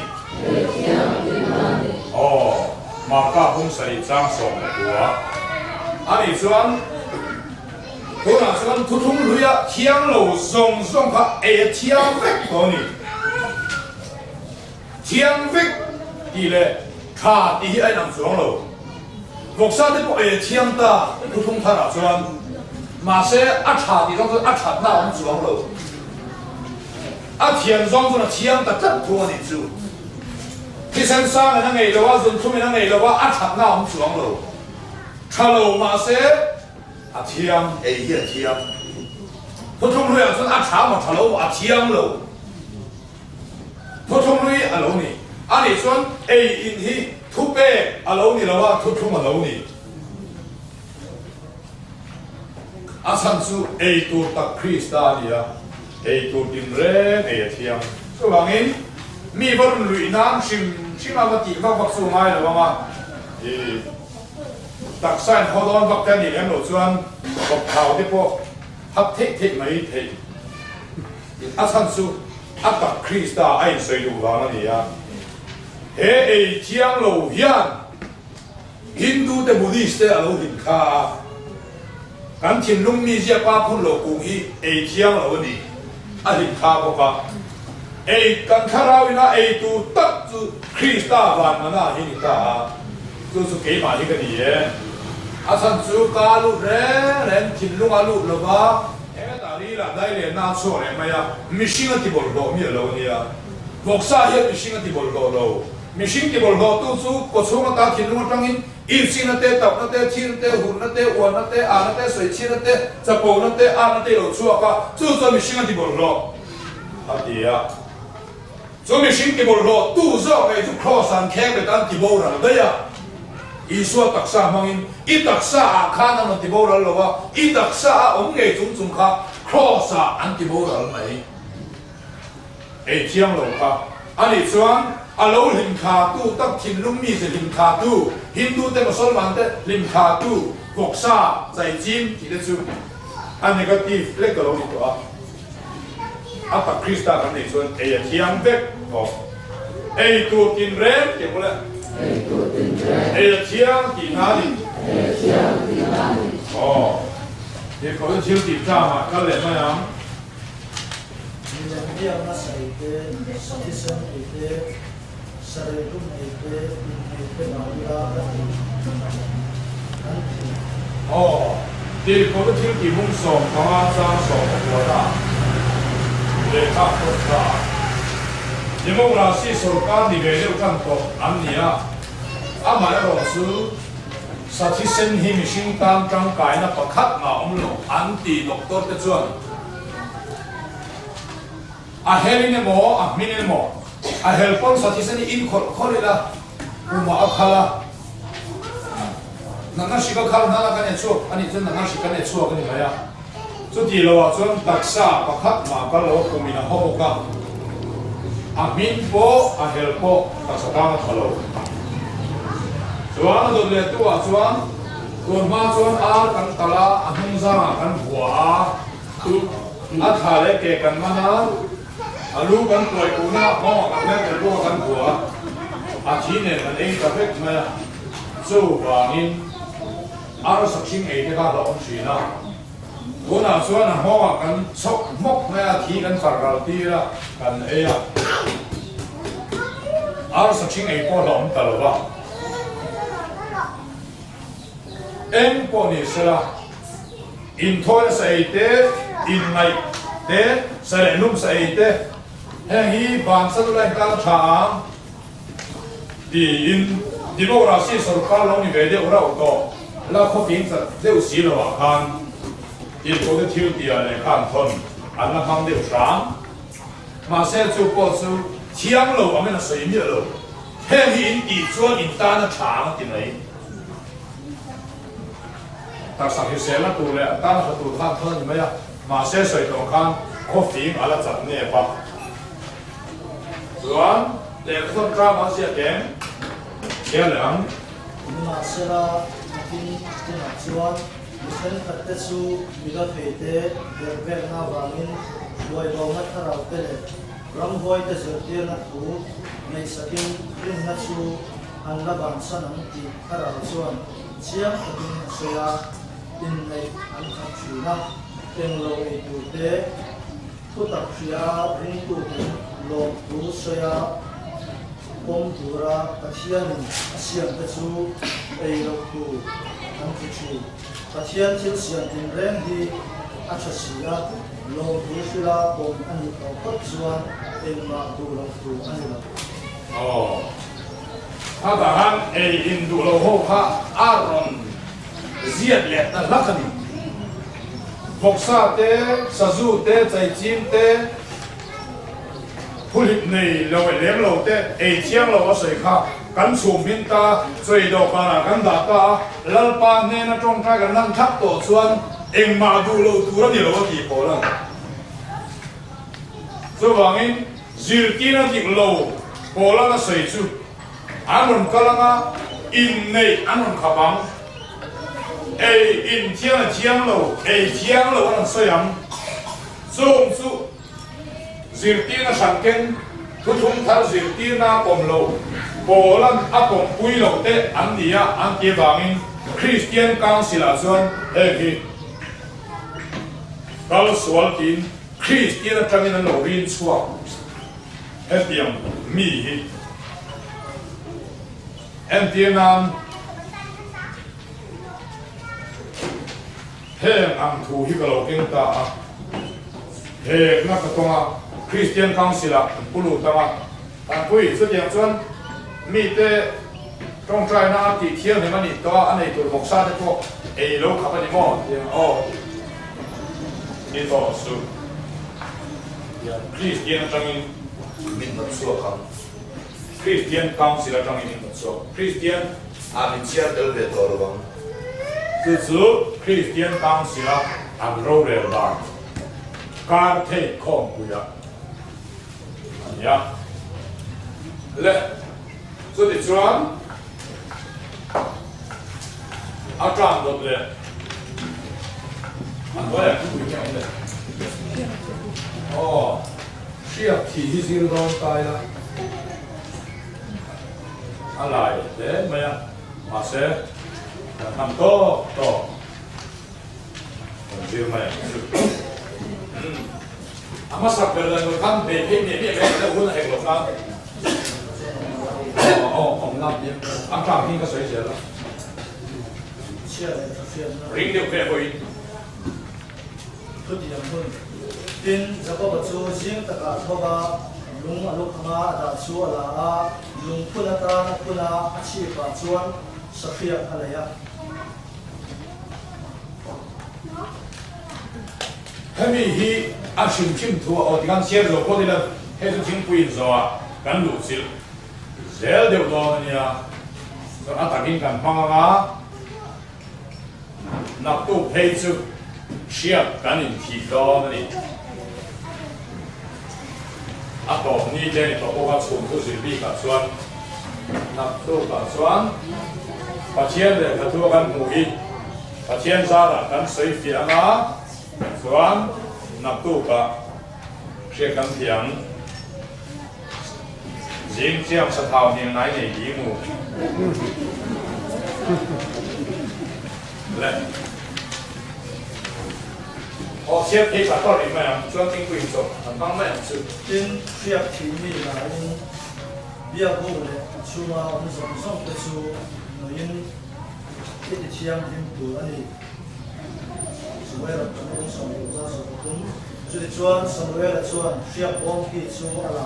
哦，马家风水张送我，啊，你说，我那说突通路呀，天路送他，哎呀，天飞过你，天飞地嘞，卡地爱能装路，木沙的不哎天大，突通他那说。马些阿查的，就是阿查那我们装了，阿天装住了天的真多你住，第三三个那个的话，人出面那个的话，阿查那我们装了，查了马些阿天哎呀天，普通人说阿查嘛查了阿天了，普通人阿老你，阿你说哎因去土白阿老你的话，普通阿老你。阿参数 A 多达 Krista 的啊 ，A 多定人 A 天，所以话呢，米不论瑞南是那个地方北苏买的嘛，特产好多北京人路转，北头的波，合剔没剔，阿参数阿达 Krista 爱水路话那里啊，A 天路远，印度的穆迪斯的路很卡。咱天龙米些把喷落公去，会听了问题，啊是卡不卡？会跟卡拉维那会都得住 Krista 饭嘛那迄个啊，就是给嘛一个年，啊像主加入人天龙加入了吧？哎，大理啦，大理拿错了没呀？没新的地方落没落呢呀？木沙也没新的地方落落，没新地方落都是国从个大天龙个张因。一星那得岛那得天那得湖那得湾那得啊那得水汽那得在波那得啊那得有出啊，这做明星的地方咯，啊对呀，做明星地方咯，都上个就 cross 上开个当地方了对呀，伊说特色方言，一特色啊看那么地方了哇，一特色啊我们个种卡 cross 啊安地方了没？哎，这样咯卡，按你说。阿老林卡杜得天龙米是林卡杜，印度的穆斯林的林卡杜，国沙在金提得出，按那个地那个老里头啊，阿达 Krista 咁你说，哎呀天别哦，哎杜天人点不嘞？哎呀天地哪里？哦，你讲的天地咋嘛？咁嚟乜样？你要那谁的，实际上你的。Sarayum itu Maria哦，你嗰個天地風爽，講啱生爽我啦，你差不多。你冇老師所講你未有感覺，啱你啊，阿媽嘅老師，實際上係咪先當張解那不卡嘛？我們安地落多的轉，阿黑你呢冇，阿明你冇。啊，helpon sa tisa ni in kolila, uma akala. Nanga shika kala nala kanya chuo, ani jen nanga shika ne chuo kani kaya. So di lawa chuan taksa pakat ma kalo kumina hoboka. Amin po, a helpo taksa kama kalo. Chuan do le tu a chuan, kun ma chuan a kan tala ahung za kan bua, tu a thale ke kan mana. Alu kan tuai kuna mo kan le lu kan bua a thi ne kan ei ka vek ma so wangin ar saksim ei te ka lo chi na kuna chuan ho kan chok mok ma thi kan faral ti ra kan e a ar saksim ei po lo ta lo ba em có ni sera in thôi sai te in này te sai num sai te heng hi ban sa tu lai ka tha di in democracy sarkar lo ni ve de ora to la kho pin sa de si lo wa khan in ko de thiu ti a le khan thon an na hang de sang ma se chu po chu thiang lo a me na sei ni lo heng hi in ti chuan in ta na thang ti nei ta sang hi se la tu le ta na tu khan thon ni me ya ma se soi to khan kho pin ala chat ne pa Tuan, le khon tra ma sia kem kia lang mà sẽ là tin tin học chuan mình thật tế su mình đã thấy thế việc việc nào vàng đuổi vào mắt thà rau thế này ram voi thế giờ tiền là thủ ngày sau tin tin là su anh là bạn san anh thì thà rau chuan chiang tin suya tin này anh khắp suy na tin lâu ấy tu thế tu tập suya ring tu lâu tu suya bom tura pathian siam te chu ei lo tu an tu chu pathian thil siam tin reng hi a tha sia lo tu sila bom ani to pat chuan en ma du lo tu ani lo ha ta han ei in du lo ho kha aron ziat le ta lakhani boksa te sazu te chai chim te Pulit này lâu lém lâu te, ai chiang lâu ở sợi kha, cắn sùm hin ta, chơi đồ pa na cắn đá ta, lal pa nên nó trong trái cái năng tháp tổ xuân, em mà du lâu tu ra nhiều lâu thì khó lắm. Số vàng in, dìu kia nó thịt lâu, khó lắm nó sợi chu, anh muốn cái lăng in này anh muốn khắp băng, ai in chiang lâu, ai chiang lâu anh sợi ăn, zoom su. Zirtina sangken thuthum thar zirtina pomlo bolan apom puilo te andia anti bangin Christian Council a chuan heki kal sual tin Christian atangin an lo rin chua hetiam mi hi entianam heng ang thu hi kalo keng ta he na ka tonga Christian Council a pulu tama an pui su tiang chuan mi te trong trai na ti thiang he mani to an nei tur mok sa te ko ei lo kha ni mo tiang o ni to su ya Christian tangin min na su kham Christian Council a tangin min na su Christian a min chia del ve to lo bang tu su Christian Council a agro re ba kar the khom ku ya ya le so di chuan a tram do le an wa ya ku ya le sia thi hi zir don tai la alai le ma ya ma se nam to zir ma ya ama sak ber dan kan be pe me da hun hai lo ka ong lam ye am tram hin ka soi je la chia lại chia na ring de pe hoi tu ti yang hun tin zako ba chu jing ta ka thoba lung alu khama da chu ala a lung phuna ta na phuna a chi pa chuan safia alaya hemi hi a shim chim thu o ti kan share zo ko de la he zu chim puin zo a kan lu sil zel de do na ya so a takin kan hanga na tu pei chu shia kan in thi do na ni a to ni de ni to ko ka chum tu sil bi ka chuan na tu ka chuan pa chien de ka tu kan mu hi pa chien za la kan sei fi anga chuan nạp tu cả sẽ cần thiang riêng chiang sát thảo hiện nay này ý mù lệ họ xếp thế cả to điểm mà cho kinh quyền rồi thằng băng mẹ sự tin phiệp thì mi là in bia bố lệ chu ma ông sống sống cái chu nói in ที่เชียงหิมตัวนี่สมัยเราจะต้องสอนอยู่ว่าสอนตุ้มจุดชวนสมัยเราชวนเชียงวงที่ชูอะไร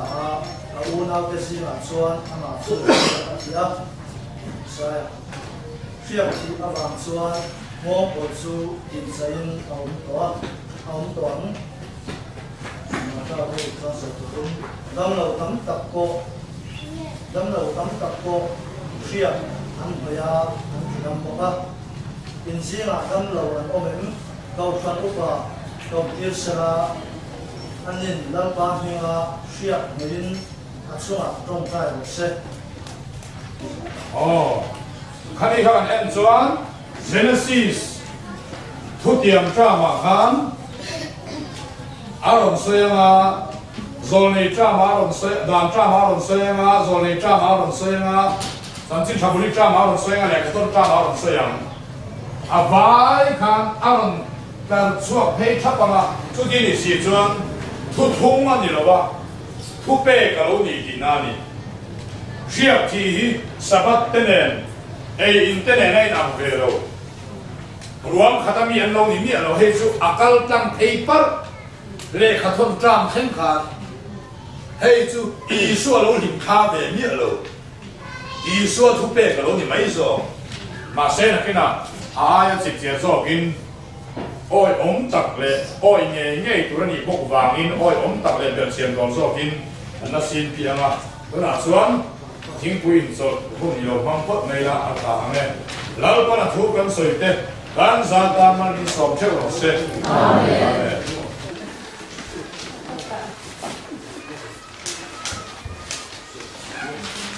อาวุธเอาแต่สิ่งละชวนอามาสู้กันที่อ่ะใช่เชียงที่อาบางชวนมองบทสู้ดินใจเอาตัวมาเข้าไปสอนสอนตุ้มดำเราตั้งตับโกดำเราตั้งตับโกเชียงอันพยาอันดำบอกว่าอินทรีย์ดำเราอันอมเอ็มเราฟังอุปะเราเกี่ยวสระอันนี้เราบางทีว่าเชียงเหมือนอัศวะตรงใจเราเสร็จ คันนี้เขาอันส่วน Genesis ทุกอย่างจ้ามาขันอารมณ์เสียงโซนีจ้ามาอารมณ์เสียดานจ้ามาอารมณ์เสียงโซนีจ้ามาอารมณ์เสียงสันติชาบุรีจ้ามาอารมณ์เสียงแหลกต้นจ้ามาอารมณ์เสียงอาบายขันอารมณ์การช่วยให้ทับมาทุกที่นี่สิจวนทุกทุ่งมันนี่หรอวะทุกเป้กับลูกนี่กินนั่นนี่เชียบที่สับเตเนนอินเตเนนไอ้นำเวโรรวมขัดมีอันเรานี่มีอันเราให้ชูอักลตังเพย์เปอร์เลขาทนจามแข่งขันให้ชูอีสัวเราหินคาเดมีอันเราอีสัวทุกเป้กับเรานี่ไม่โซมาเซนกินอ่ะจิตเจียโซกินโอ้ยตักเลยโอ้ยเงี้ยตัวนี้พวกวางอินโอ้ยตักเลยเดินเสียงกองโซกินอันนั้นสินเพียงอ่ะตัวน่ะส่วนทิ้งปุยสดพวกนี้เราพังพดในละอัตตาเนี่ยแล้วก็น่ะทุกกันสวยเต้การสร้างการมันสอบเชื่อเราเสร็จ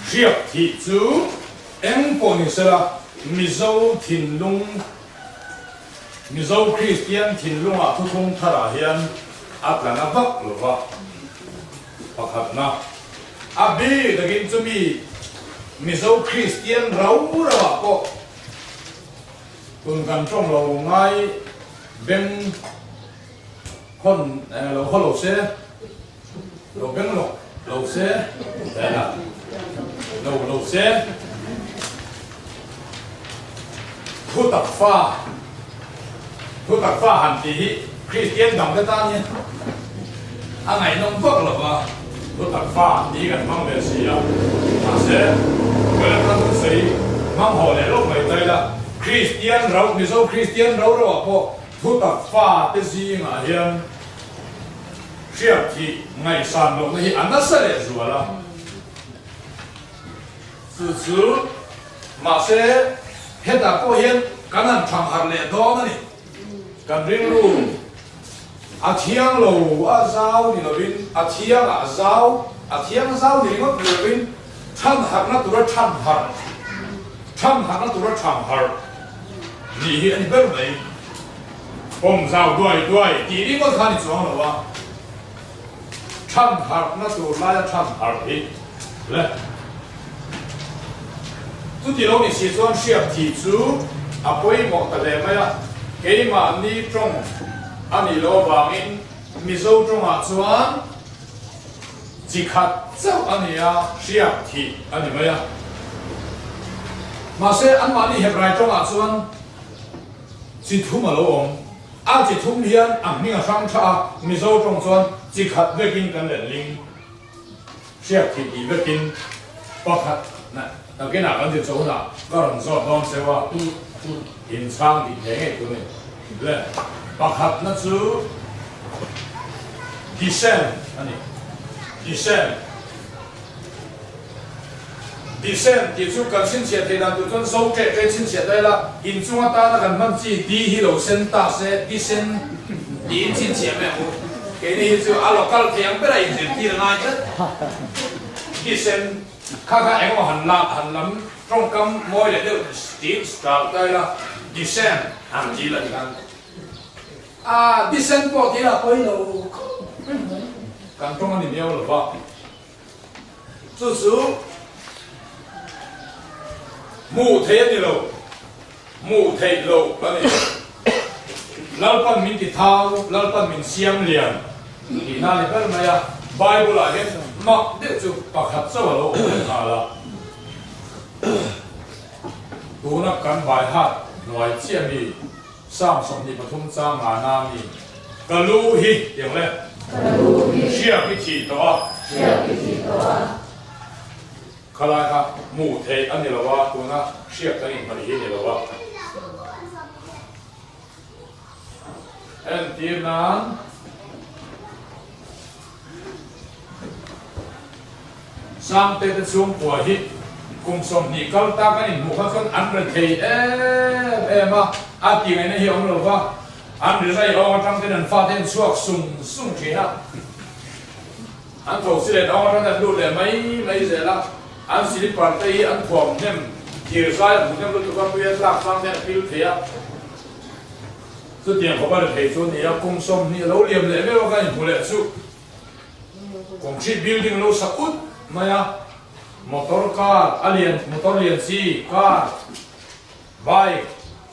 เชียบที่จูเอ็งปนิสระมิโซทินลุงมิโซคริสเตียนทินลุงทุกคนทาราเฮียนอัตนาบักหรือว่าปักหัดนะอาบีตะกินจะมีมิโซคริสเตียนเราก็คุณกันช่องเราไงเบงคนเราเสียเราเบงเราเสียแต่ละเราเสียทุตักฟ้าหันตีคริสเตียนดำกันตาเนี่ยอะไรน้องพวกเราว่าทุตักฟ้าดีกันมั่งเลยสิอ่ะมาเสียเวลาทำสิ่งมั่งห่อในโลกไม่ได้ละคริสเตียนเราไม่ใช่คริสเตียนเราพอทุตักฟ้าเป็นสิ่งอะไรอย่างเชื่อที่ไงสั่นลงนี่อันนั้นเสียชัวร์ละสุดมาเสียเฮต้าก็เห็นกันนั่นทำหาเล่ดอนนี่กันเรื่องรู้อาเทียงเราอาเจ้านี่เราบินอาเทียงเจ้านี่ก็เราบินท่านหักนักตัวท่านหักนี่อันนี้เป็นไงผมเจ้าด้วยทีนี้ก็ท่านนี่สอนเราว่าท่านหักนักตัวไล่ท่านหักอีกเลยทุกที่เราเนี่ยสิ่งส่วนเชื่อที่จูอาไปหมดแต่เลยไหมล่ะเกี่ยมาอันนี้ตรงอันนี้เราบางอินมิโซตรงส่วนจิคัดเจ้าอันนี้เชื่อที่อันนี้ไหมล่ะมาเสียอันมานี่เห็นไรตรงส่วนจิตทุ่มเราจิตทุ่มเฮียนอันนี้ช่างชามิโซตรงส่วนจิคัดเวกินกันเลยลิงเชื่อที่อีเวกินปะคัดนะเราแค่หนักกันจะโจน่ะก็หลังสอบต้องเสียว่าอินช่างดีแค่ตัวนี้เลยปากหัดนั่นคือดิเซนอันนี้ดิเซนที่สุดการชิ้นเสียที่นั่นตัวจนโซ่เกะชิ้นเสียได้ละอินช่วงตาแล้วกันมันจีดีฮิโร่เซนตาเซดิเซนดีชิ้นเสียแม่หูแค่นี้คืออาลูกาลเทียงไปได้ยินที่ไหนจ๊ะดิเซนข้าเองว่าหันลำตรงกับมวยเลยเดี๋ยวสตีฟสตาร์ได้ละดิเซนหันจีละที่กันดิเซนพอที่ละไปเรากันตรงนั้นนี่เดียวหรือเปล่าสู้มูเทนี่เราปันนี่แล้วปันมินติเท้าแล้วปันมินเสียงเลียนที่นั่นเลยเป็นไงไบเบิลอะไรมักเด็กจุปักหัดเจ้าเราอะไรตัวนักการใบหัด หน่วยเชี่ยมีสร้างสมนิปทุมสร้างงานามีกะลูหิอย่างแรกเชี่ยพิธีตัวขลายครับหมู่เทอันนี้เราว่าตัวน่ะเชี่ยกันอีกมันอีนี่เราว่าเอ็นทีนั้นสร้างเตตซุ่มหัวหิกุมสมนิกัลตากันอีกหมู่ข้างอันประเทศมาอาทิตย์ไหนเหี้ยองเราว่าอันเรื่องอะไรเอาตั้งแต่นั้นฟ้าเต็นสวกสุ่งเชียอันถูกสิเลตเอาตั้งแต่ดูเลยไม่เสียละอันสิริปาร์ตี้อันถ่วงเนี่ยที่ใช้ผมเนี่ยรู้ตัวว่าเวลาสร้างเนี่ยพิลเทียสุดที่เขาบอกเลยส่วนนี้กุมสมนี่เราเรียนเลยไม่ว่ากันผู้เล่นสุกุมชีบิลดิ้งเราสักอุดมา呀มอเตอร์คาร์อเลียนมอเตอร์เลียนซีคาร์ไบค์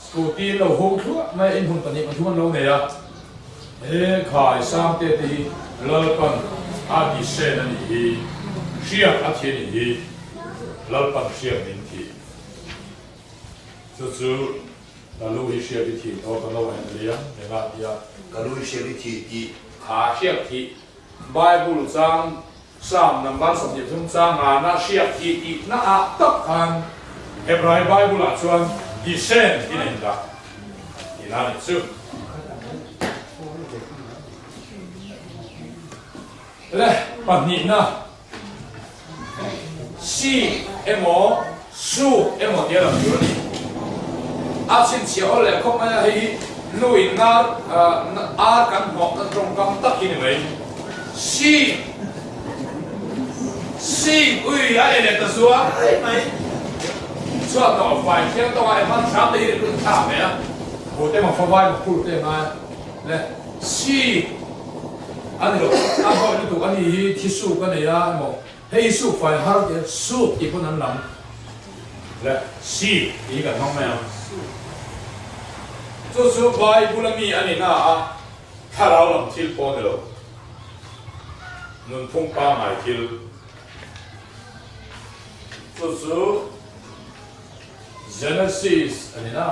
สกูตี้เราโหดทั่วไม่เอ็นหุ่นตอนนี้มันทั่วเราเนี่ยขายสร้างเตตีเลิกกันอาดิเซนนี่เชียร์อาทิตย์นี้เลิกกันเชียร์นินทีจู่ๆเราลูกเชียร์พิธีเราก็เราเห็นเลี้ยงเวลาที่ กะลุยเชลิทีที่ ขาเชียร์ที่ไบเบิลสร้างสามนับวันสมเด็จพระสร้างงานน่าเชียร์ที่อีกน่าอัตคันเฮบรายไบเบิลชวนดิเซนที่นี่นะที่นั่นซึ่งและปัจจุบันซีเอโมสูเอโมเดียร์อยู่นี่อาชินเชียวเลยเขาไม่ให้ลุยนาอากันหอกตรงกำตักที่นี่ไหมซีอุ้ยอะไรเนี่ยตัวสัวไหมสัวต่อไฟเที่ยวต่อไอ้พันสามตีนี่คุณถามไหมอ่ะโหแต่มาฟ้าไฟมาพูดได้มาเนี่ยซีอันนี้หรออันเขาเนี่ยถูกอันนี้ที่สู้กันเนี่ยหมอให้สู้ไฟฮาร์ดเนี่ยสู้อีกคนนั้นหลังและซีอีกกันห้องแมวจู่ๆไบเบิลมีอันนี้นะถ้าเราลองทิลปอนเลยนุ่นพุ่งป้าหมายทิลจู่ๆ Genesis อันนี้นะ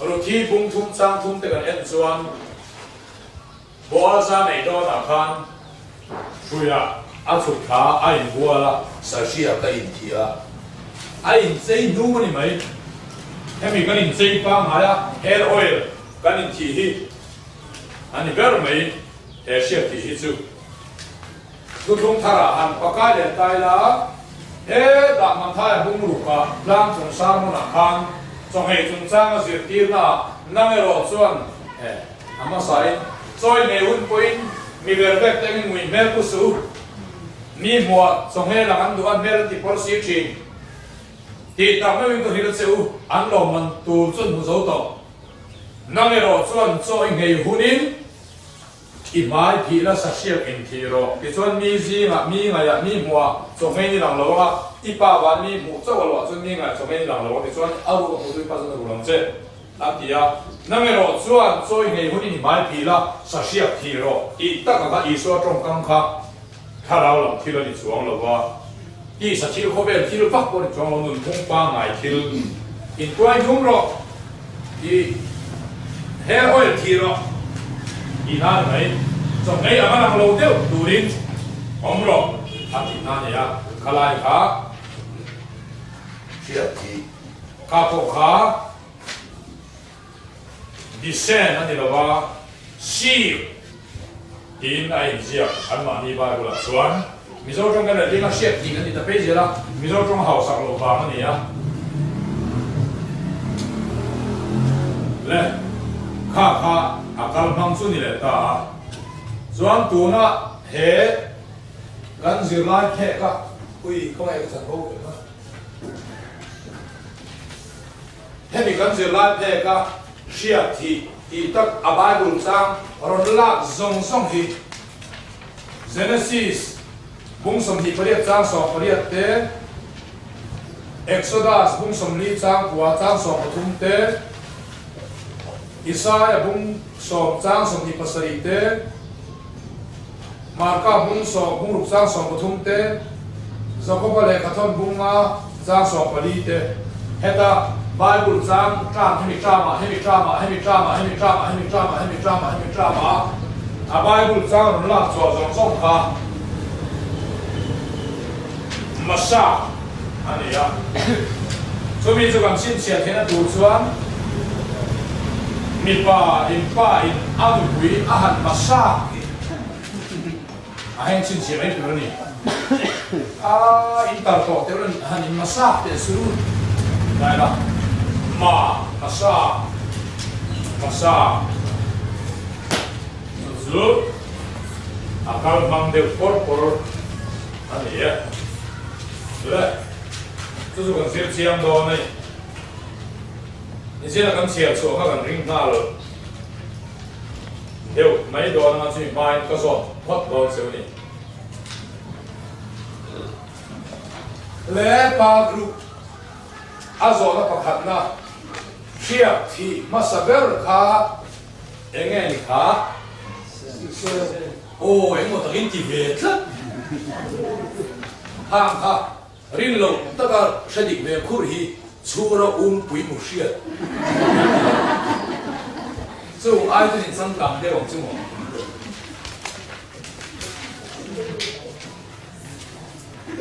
เราที่พุ่งทุ่มสร้างทุ่มแต่กันเอ็นส่วนบัวซาในดอนอาคารช่วยอาสุขาไอ้บัวละซาเชียกะอินทีอะ ไอ้เจ้าดูมันนี่ไหมให้มีกันอินเจ้าป้ามาละเฮร์ออยล์กันอินทีฮีอันนี้ก็รู้ไหมเฮเชียทีฮีจูทุกทุกท่าหันปากกาเดินตายละเฮ้ดามันท้ายบุ้งลูกะร่างสงสารมันอาคารจงให้จงสร้างสิ่งที่น่านั่งรอส่วนอามาใส่ซอยในหุ่นปุ่นมีเวลเวกแต่ไม่มีเมลกุสูมีหัวจงให้หลังดูอันเมลที่พอสีจริงที่ตามไม่มีตัวที่เราเซลอันลมมันตูจนหัวโตโตนั่งรอส่วนซอยในหุ่นอีไม้พีละสักเชียบอินทีโร่ที่ส่วนมีซีงะมีไงอะมีหัวจงให้หลังเราว่าอีป้าวันมีหมูเจ้าวันว่าส่วนมีไงจงให้หลังเราที่ส่วนเอาลูกของตัวป้าส่วนตัวหลังเจ้อันที่อ่ะนั่งรอส่วนซอยในหุ่นอีไม้พีละสักเชียบทีโร่อีตั้งแต่อีส่วนตรงกลางค่ะถ้าเราหลังที่เราที่ส่วนเราว่าที่สักชีพเขาเป็นที่เราฟักบนช่องเราหนุนพุ่งป้าไงที่อินตัวไอ้ทุ่งเราที่เฮร์ออยล์ที่เราอีนั่นไหมจงให้อามันเราเดียวดูดิผมรอทำอีนั่นเนี่ยขลายขาเชียที ขาโปขาดิเซนนั่นเราว่าซีดินไอเจียอันมานี่บ้ากุละส่วนมิโซจงกันเลยที่นักเชียร์ทีกันที่ตะเปเจละมิโซจงหาสักโลบามันเนี่ยและข้าอาการพังสุนี่แหละตาส่วนตัวน่ะเฮกันสิไลแค่ก็อุ้ยเขาไม่สั่งเขาเลยนะเฮมีกันสิไลแค่ก็เชียร์ที่ตักอบายบุญสร้างรอนลากซงที่ Genesis บุ้งสมที่ประเดี๋ยวจ้างสองประเดี๋ยวเตะ Exodus บุ้งสมลีจ้างหัวจ้างสองปทุมเตะอิสายบุ้งสองจ้างสมที่ปัสริเตมาร์กาบุ้งสองบุ้งลูกจ้างสองปทุมเตสกปรกเลขทอนบุ้งมาจ้างสองปลีเตเฮต้า Bible 章章ให้มี drama ให้มี drama ให้มี drama ให้มี drama ให้มี drama ให้มี drama ให้มี drama อ่ะ Bible 章มันลากส่วนสองค่ะมาซาอันนี้อ่ะ所以这个新前天的读书啊，米巴因阿姆维阿汉马沙，阿很新前没读你，啊，因大多的人汉马沙的书来了，马沙，就是阿卡芒的por，安尼啊，对不对？这是跟写这样多呢，你现在跟写错，他跟领大了，有没多那么去买，他说我多少呢？来把路，阿说那不看那，写题马萨贝尔卡，应该你卡，哦，因为我等于几遍了，卡。rin lo taka shadik ve khur hi chura pui mu shia chu ai tu in sang kam de ong chu mo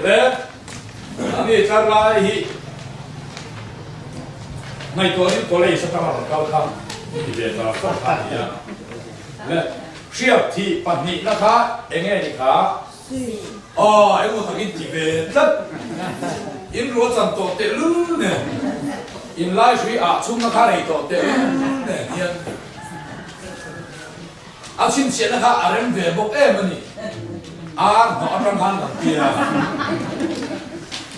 le ani char lai hi ngai to le sa ta ma ka ka ni de ta ka ka ya le shia thi pa ni na kha enge ni kha em một thằng in chỉ về rất in lúa trồng tổ tệ luôn nè in lai suy chung nó khá này tổ tệ luôn nè nhiên xin chuyện nó khá em về bốc em mà nè họ trong han thằng kia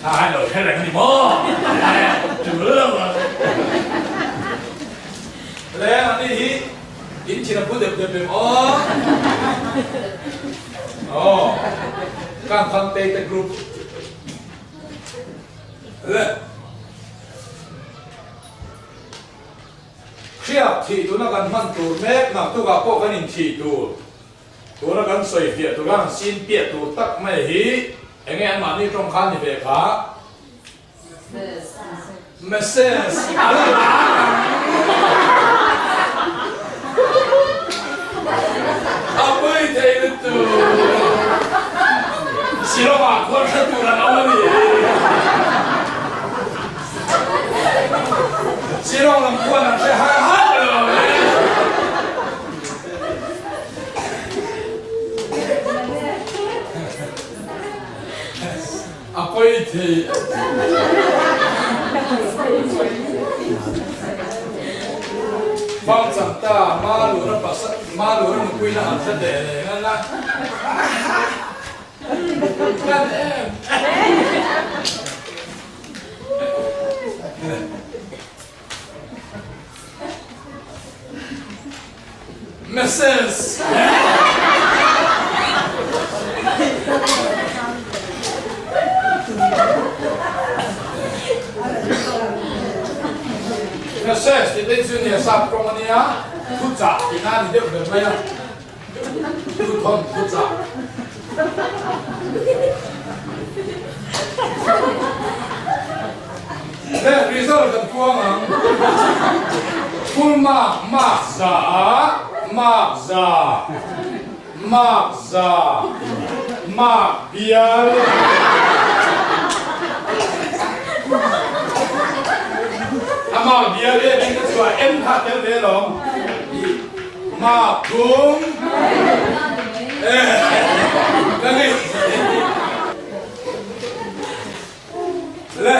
hai lời hay là cái gì mò chừng lương mà lẽ anh đi in chỉ là bút đẹp đẹpการทำเตะกรุ๊ปเลยเชียบที่ตัวนักการมันตัวแม่หนักตัวกับพวกกันอินที่ตัวนักการสวยเปียตัวกันสินเปียตัวตักไม่หีเอ็งเอ็นมานี่ตรงข้ามนี่เบียขาเมสเซสอะไรเอาไปเทเลยตัว싫어 봐, 그걸 해도 나오니. 싫어는 그거는 제 하하요. 아빠이티. 방장따 마루는 봤어, 마루는 구이나 안 텐데, 나. Mrs. Mrs. Thì đến chuyện này sao không anh nhá? Phút giả thì na thì đều được mấy à? Phút thon phút giả. Để result cần quang à? Full mark biar. Mark biar dia dengan suara M hat dia dia long. Mark boom. Lagi. Le.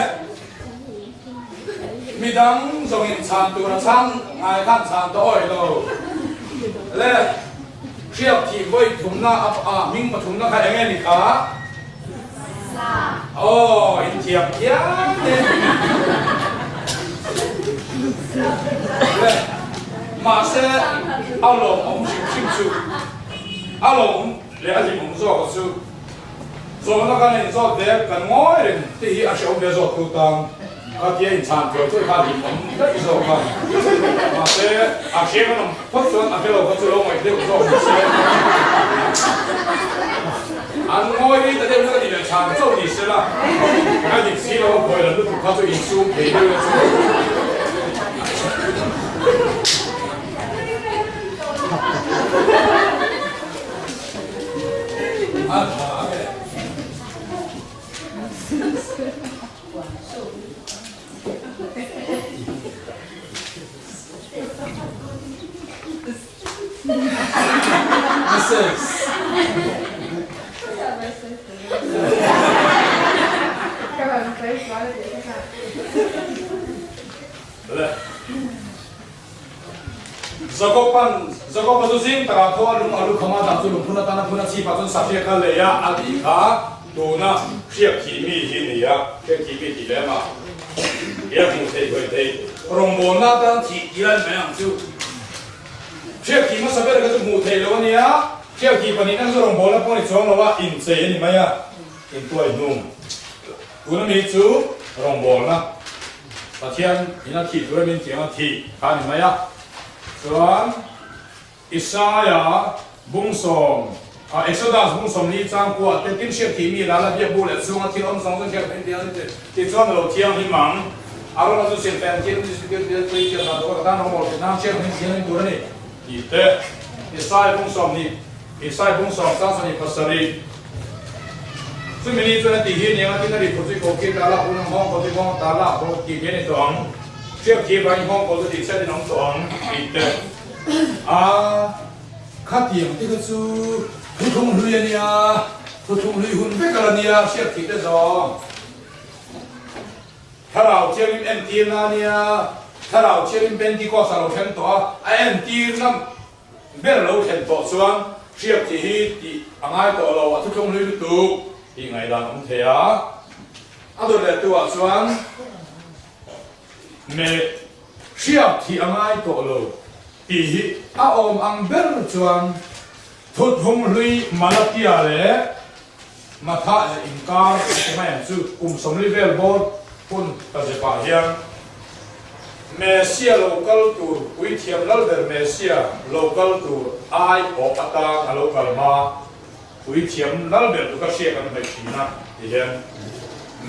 Midang songin chan tu na chang ai kan chan to oi lo. Le. Chiap thi voi thum na ming ma thum na khai enge ni ka. Oh, in chiap kia. Le. Ma se ao lo ong sim su. Ao lo le a ji mong so ko su. So na kan ni so de kan ngoi rin ti a shau de so tu tang. Các chị anh chàng kiểu tôi khai thì mong rất nhiều mà sẽ xem nó phát xuất cái đầu phát xuất lâu ngày đều rồi anh ngồi đi tại đây nó thì là chàng châu thì sẽ là cái gì xí đâu coi là nó thuộc phát xuất in xuống thì nó Zakopan tu sing tak tahu alu kama tak tu lumpuna tanah puna si patun sapia kale ya adika dona siap kimi ini ya siap kimi di lema ya mungkin kau rombona dan ti ilan memang tu siap kimi sapia dekat mungkin lawan ya siap kimi ni kan rombona pun itu orang lawan inse ni maya intuai nung guna ni tu rombona Latihan ina ti tu ni tiang ti kan ni maya Tuan Isaya bungsom Exodus bungsom ni trang kuat tapi siap kimi lala dia boleh semua tiang song siap tiang ti tuan lo tiang ni mang Alu tu siap tiang dia tiang tu kata nomor kita siap tiang ni tu ni kita Isaya bungsom sang ni pasari Semini tu nanti ini yang kita di posisi koki tala punang hong posisi hong tala koki ini tuang siap kibai hong kalau di sana nong tuang itu kati yang tiga tu tutung luya ni tutung luya hun bekal ni siap kita zong kalau cerin entina ni kalau cerin benti kuasa lo kento entina berlo kento suang siap di angai tu lo tutung luya tu ingai dan thea ado le tu suang me siap thi angai to lo ti a om ang ber chuan thut hum lui malatia le matha inkar mai chu som level board pun ta je pa hiang Mesia local tour ui thiam lal ber Mesia local tour ai o ata a local ma ui thiam lal ber tu ka sia kan mai thina ti hian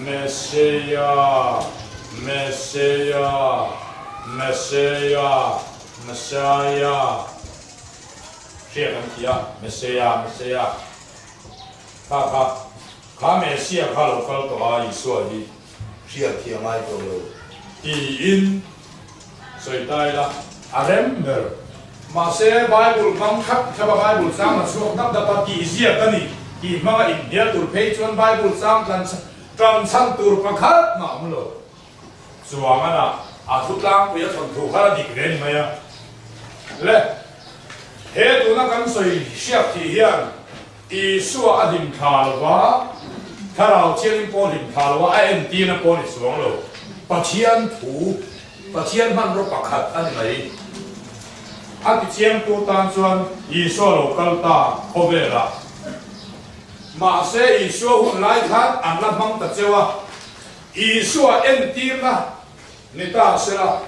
Mesia sia kan kia Mesia ka Mesia ka local to ai so hi siap tiang ai tu lo ti in soi tai la remember ma se bible mang khat kha bible sang ma suak tak dapat ki zia tani ki ma india tur page on bible sang kan sang tur pakhat ma amlo suamana atutlang puya thon thu khala dik ren maya le he tu na kan soi siap ti hian i suwa adim thalwa tharau chiang polin thalwa en ti na poli suang lo pathian thu pathian man ro pakhat ani mai ati chiang tu tan chuan i so lo kal ta khobera ma se i so hun lai khan an la mang ta chewa i so en ti na ni ta sera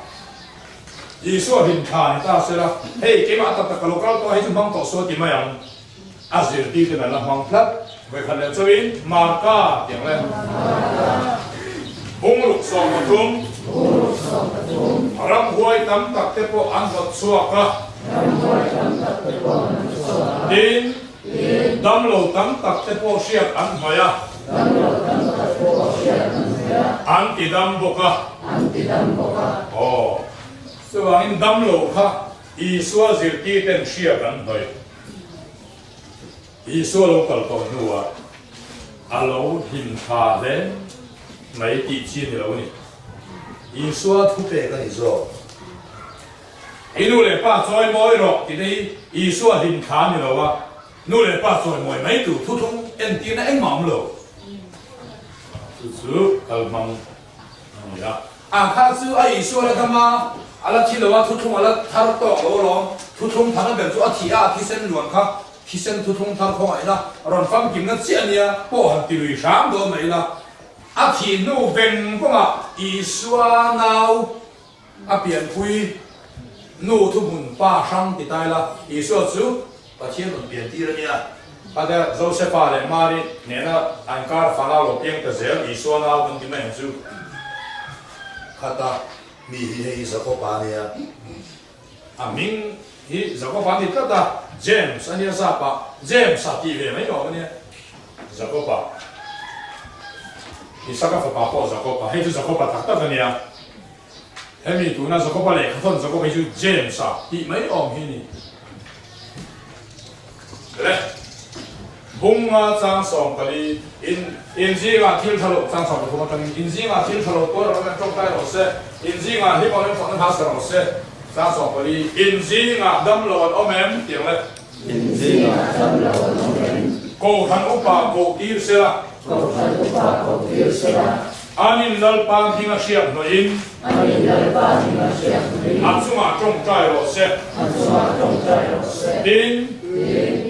i so hin tha ni ta sera hei ke ma ta ta lo kal to hai mang to so ti mayang azir ti te na la mang plat với khăn lệ cho in marka tiếng lên hung lục song một thum ram huai tam tak te po an vật suak ka din dam lo tam tak te po siak an maya anti dam boka oh so in dam lo kha i suwa zir ti ten siak an maya Isu local to nuwa alo hin kha le mai ti chi ni lo ni Isu thu pe ka ni zo inu le pa choi moi ro ti nei isu hin kha ni lo wa nu le pa choi moi mai tu thu thung en ti na eng mam lo su kal mang ya a kha su a isu la kama ala chi lo wa thu thung ala thar to lo lo thu thung thang ben chu a thi a thi sen luan kha khi sen thu thung thang khong ai la ron fam kim na chi ania po han ti lui sam do mai la a thi nu ben ko ma i swa nau a pian pui nu thu mun pa sang ti tai la i so chu pa chen on pian ti ra nia pa da Josepha le mari ne na an kar fa la lo piang ta zel i swa nau kan ti mai chu khata mi hi hei sa ko pa nia a ming hi za ko fa ni ta James ania sa pa James sa ti ve mai ro ne Zakopa isaka fa pa po Zakopa hei chu Zakopa tak tak ania hemi tu na Zakopa le khon Zakopa chu James a ti mai om hi ni le bunga chang song kali in ji ga thil thalo chang song ko ma in ji ga thil thalo to ro na chok tai ro se in ji ga hi ko le phone ha sa ro se chang song kali in ji ga dam lo om em tiang le in gì mà tâm là ko than upa ko tir se la cầu thần của bà cầu tiêu sẽ là anin dal pang hinga siap no in anh là ba thì là sẽ atsuma trong trai ro se anh xóa trong trái rồi sẽ tin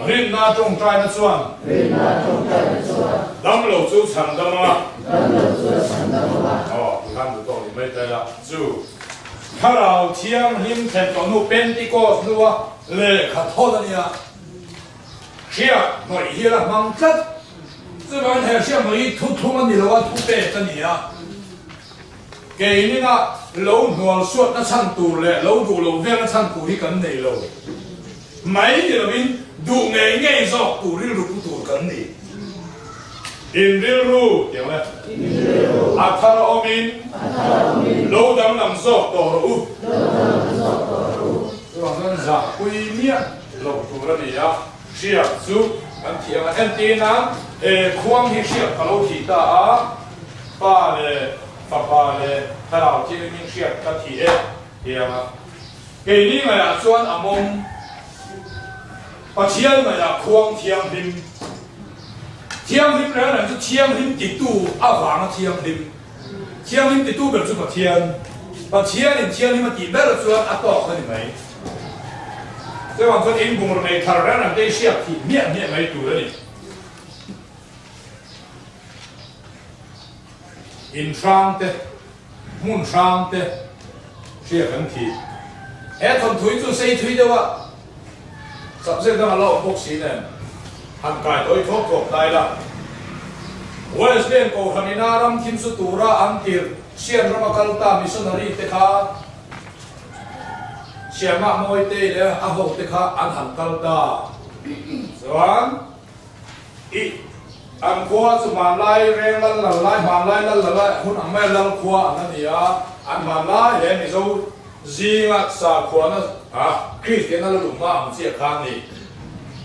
rin na trong trai na chuan vì là trong trái là xóa dam lo chu chang dam ma đâm đầu giữa sẵn đâm mà oh tu han tu to ni mai tai la chu tharau thiam him the to nu pentecost nu wa le kha tho da nia kia noi hi la mang chat这帮还像我一突突嘛，你老啊突背着你啊，给你那老挪说那唱赌嘞，老赌老边那唱赌你跟你喽，没你那边赌硬硬说赌你路不赌跟你，因为路对不对？阿他阿明，老当能说多路，这帮人啥鬼面老赌了你啊，是啊，主。anh thiệt là anh tin á, khoang hi siết cả lâu thì ta ba lệ, ta nào chỉ nên siết ta thì cái này là chuyên among, và chiang là khoang thiang lim là cho thiang lim tít tu vàng thiang lim tít tu biểu cho thiang, và thiang lim mà tít bé là chuyên to hơn mấy. Thế còn cho in vùng này thở ra là đây siết thì miệng mấy tủ đấy in sang te mun sang te siết gần thì hết thằng thúi cho xây thúi đâu ạ sắp xếp ra lâu bốc xí này hàng cải tôi thốt thuộc tay là Western cầu thằng ina ram kim su tu ra ăn tiệt siết ra mà kalta missionary te kha siết mà môi te le a ho te kha ăn hàng kalta rồi anh khoa số mà lai rèn lăn là lai mà lai hun anh mấy lăn khoa anh này anh mà lai để mình đâu gì ngắt sa khoa nó Christian nó lủng mà ông chia khang này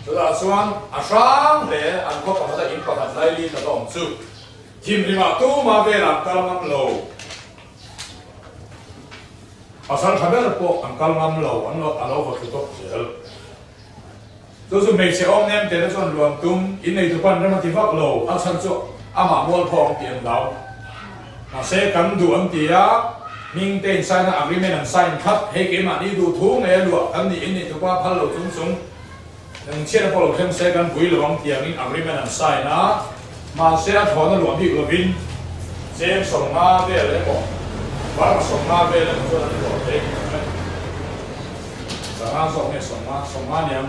cho là xuân sáng để anh có phải là in phát lai đi là ông chú team đi mà tu mà về làm cao ngâm lầu sáng thay đổi bộ anh cao ngâm lầu anh lâu phải tốt chứ tôi dùng mấy xe ôm nem để nó chọn luồng tung in này tụi con nó thì vác lầu ăn sẵn chỗ mà mua phong tiền đâu mà xe cắm đủ ăn tía mình tên sai nó agreement làm sai thấp hay cái mà đi đủ thú nghe luộc ăn thì in này tụi qua phá lầu chúng chúng đừng chia nó lầu thêm xe cắm quỷ lầu ăn tía mình agreement làm sai nó mà xe thọ nó luộc bị lầu pin xe sống ma về lấy bỏ và mà sống ma về lấy cho nó bỏ đấy sống ma nhầm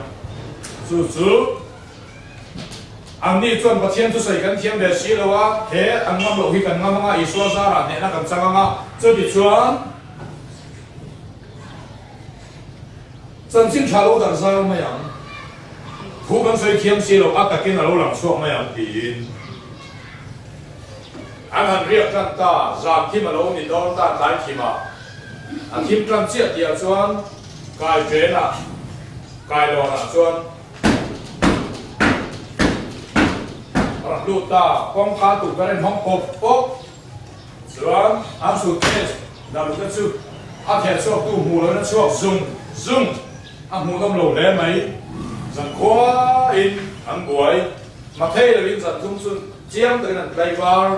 chú anh đi chuẩn bắt thiên chú sấy gần thiên để xí đâu á thế anh ngâm lộ khi cần ngâm ngã ý xóa ra là nè nó cần sang ngã cho bị chuẩn chân chính trả lỗ đặt ra không mày ăn thu cần sấy thiên xí đâu ác cái nào lỗ làm xuống mày ăn tiền anh hẳn riêng chân ta giảm khi mà lỗ mình đón ta tái khi mà anh thêm chân chiết tiền chuẩn cài chế là cài đồ là chuẩn luta kong ka tu karen hong kop pop suan am su test da lu chu a the so tu mu lo na so zoom am mu dom lo le mai zan kwa in am boy ma thei le in zan zum sun chiang de nan dai bar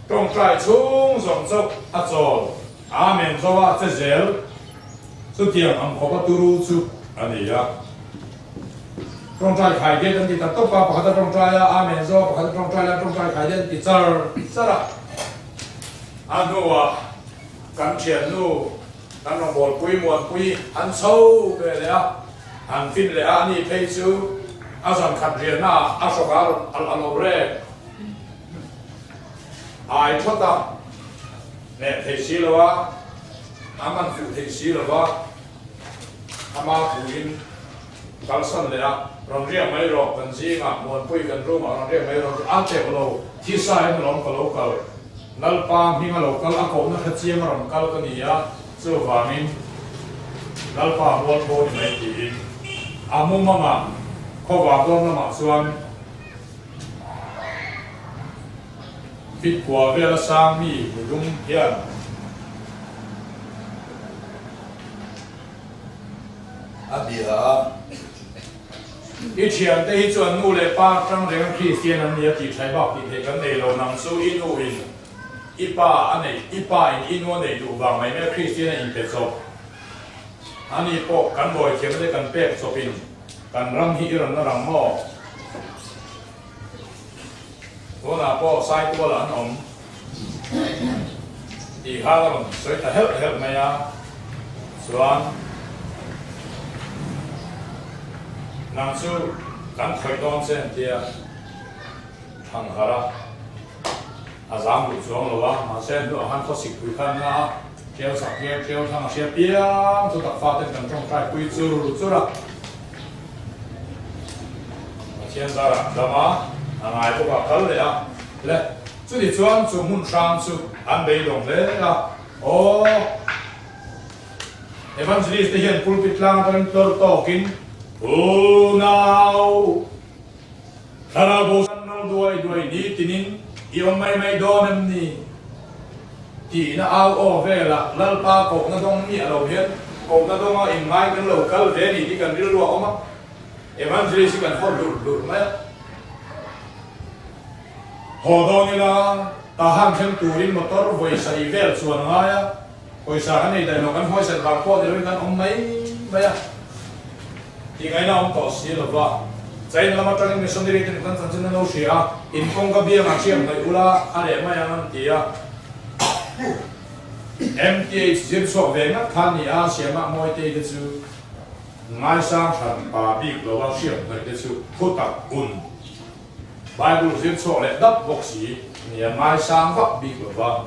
tong trai chung zong zok a zol amen zo wa che zel su tiang am ko pa tu ru chu ani ya trong trai khai điện thì ta tốt vào bắt đầu trong trai là amen do bắt đầu trong trai là trong trai khai điện thì sao là anh nuo cắn chén nuo cắn lòng bột quy muộn quy ăn sâu về đấy ăn phim đấy anh đi thấy chứ anh rằng khát điện à anh sọc ăn lẩu rê ai thoát ta nè thấy xí rồi á anh phụ thấy xí rồi á anh mà phụ in kalsan đấy rong riêng mấy rồi cần gì ngạc muốn quay cần rung ở rong riêng mấy rồi áp chế lâu thì sai nó lòng cả lâu cả nal pam hi ngalo kal ako na khachiam ram kal kania chu wamin nal pam won bo ni mai ti amu mama kho wa don na ma chuan fit kwa vela sang mi dung hian Abia i thiam te hi chuan nu le pa tang reng Christian an nia ti thai ba ti the kan nei lo nam su in u in ipa anei ipa in ino nei du wang mai me Christian in pe so ani po kan boy thiam de kan pek so pin kan ram hi ran na ram mo ko na po sai ko la an om ti ha la soi ta help mai ya chuan nam su kan khoi don sen tia thang hara azam lu chuang lo wa ma sen do han kho sik pui khan na keo sa keo thang sia piang tu tak fa ten kan trong trai pui chu ra ma chen za ra da ma angai ko ba kal le a le chu di chuan chu mun sang chu an bei dong le la o evangelist hian pulpit lang kan tor talking oh now Karabo sanno duai ni tinin iom mai donem ni ti na au o vela lalpa ko na dong mi alo hian ko na dong in mai kan local ve ni kan ri lo oma evangelist kan hol dur mai ho dong ila ta han chen turin motor voi sai vel chuan ngaya poisa ani dai no kan hoi sen bang po de kan om mai ya thì ngày nào ông tỏ xí là vợ chạy nó mà trong mình sống đi trên con chân chân nó xí à in công cái bia mà xem này ula anh em mà ăn thì à MTH diễn số về ngắt than thì à xem mà mọi thứ cái chú ngay sang thành bà bị lo vào xem này cái chú phút tập un Bible diễn số lại đắp bọc xí thì ngay sang vấp bị lo vào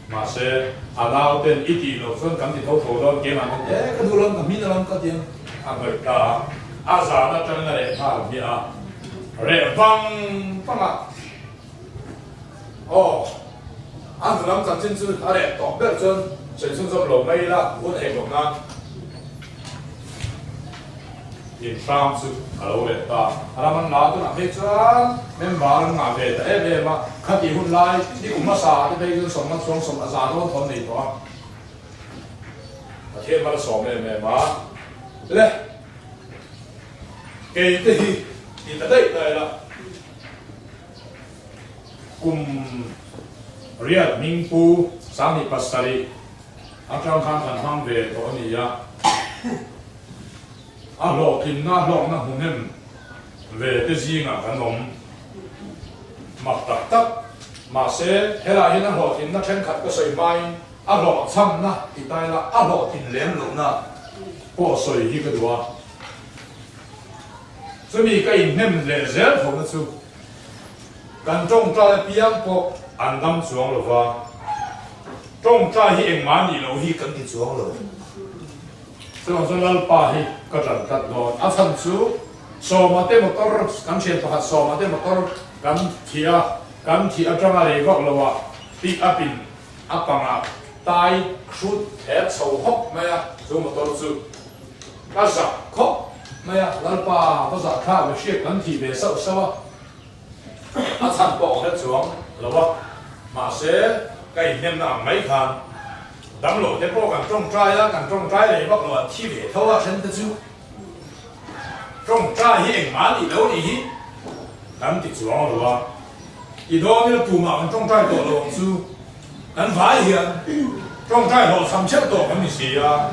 mà sẽ allow tên ít đi lo xuân cảm thì thấu thấu đó cái mà cái đồ lớn cái mít lớn cái tiền anh ta azar na chân là để phá bia để văng à oh anh phải làm chân chân chứ để tỏ biết chân chân chân trong lồng mây là muốn hệ lồng ngang in France alo để ta mình nói tôi làm hết chân mình bảo là ngã về tại về mà khách đi hun lai đi cùng mà xả đi bây giờ sống azar nó còn gì đó thế mà sống mẹ mà le cái thì ta đây là cùng riêng minh phu sáng thì pasari anh trong khăn hàng về đó này ya lộ thìn na hùng em về cái gì ngà cái nồng mặc tắc mà sẽ thế là hiện lộ thìn na trên khát cái sợi mai lộ chăm na thì tay là lộ thìn liền luôn na bỏ sợi hi cái đó所以个因nem le zel phong na chu kan trong tra piang po an dam chuang lo wa trong tra hi eng ma ni lo hi kan ti chuang lo so lal pa hi ka ran kat do a chan chu so ma te motor kan chen pa so ma te motor kan thia atanga le gok lo wa pick up in apanga tai khut he chho hop ma ya so motor chu ka sa khop mày à lalpa bao giờ khá về chuyện cắn thì về sợ sao à thằng bỏ hết xuống là vậy mà sẽ cái nem nào mấy khăn đắm lộ thế bao càng trong trai này bắt đầu thi về thâu á chân tới chú trong trai hiện mà đi đâu đi đắm thì xuống rồi vậy thì đó như tụ mà trong trai tổ lộ chú anh phải hiện trong trai họ sắm xếp tổ cái gì à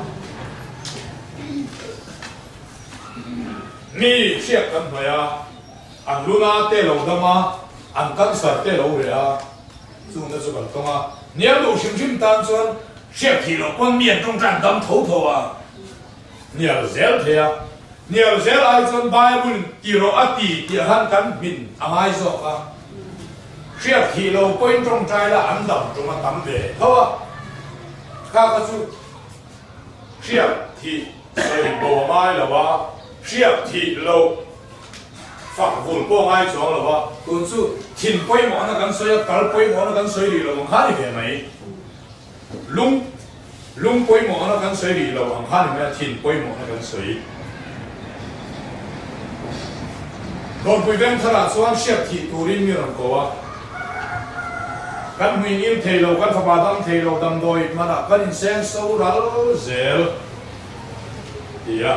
ni siap kan phaya an luna te lo dama an kan sar te lo re a chung na chu kan tonga nia lu shim tan chuan siap thi lo kon mian trong tran dam tho a nia zel the a nia zel ai chuan bible ti ro ati ti han kan bin amai zo ka siap thi lo point trong trai la an dam trong a tam ve tho a ka chu siap thi sai bo mai la wa siap thi lo ฝักหุ่นป้องไอ้จองหรอวะคุณสู้ถิ่นป่วยหมอนะกันสวยกัลป่วยหมอนะกันสวยดีเราบังคับได้ไหมลุงป่วยหมอนะกันสวยดีเราบังคับได้ไหมถิ่นป่วยหมอนะกันสวยโดนปุยเวงทราสว่างเชียบที่ตูรินมีรังโกวะกันหุ่นอินเทโลกันขบาดังเทโลดังโดยมันอ่ะกันอินเซนสูรัลเซลดีอ่ะ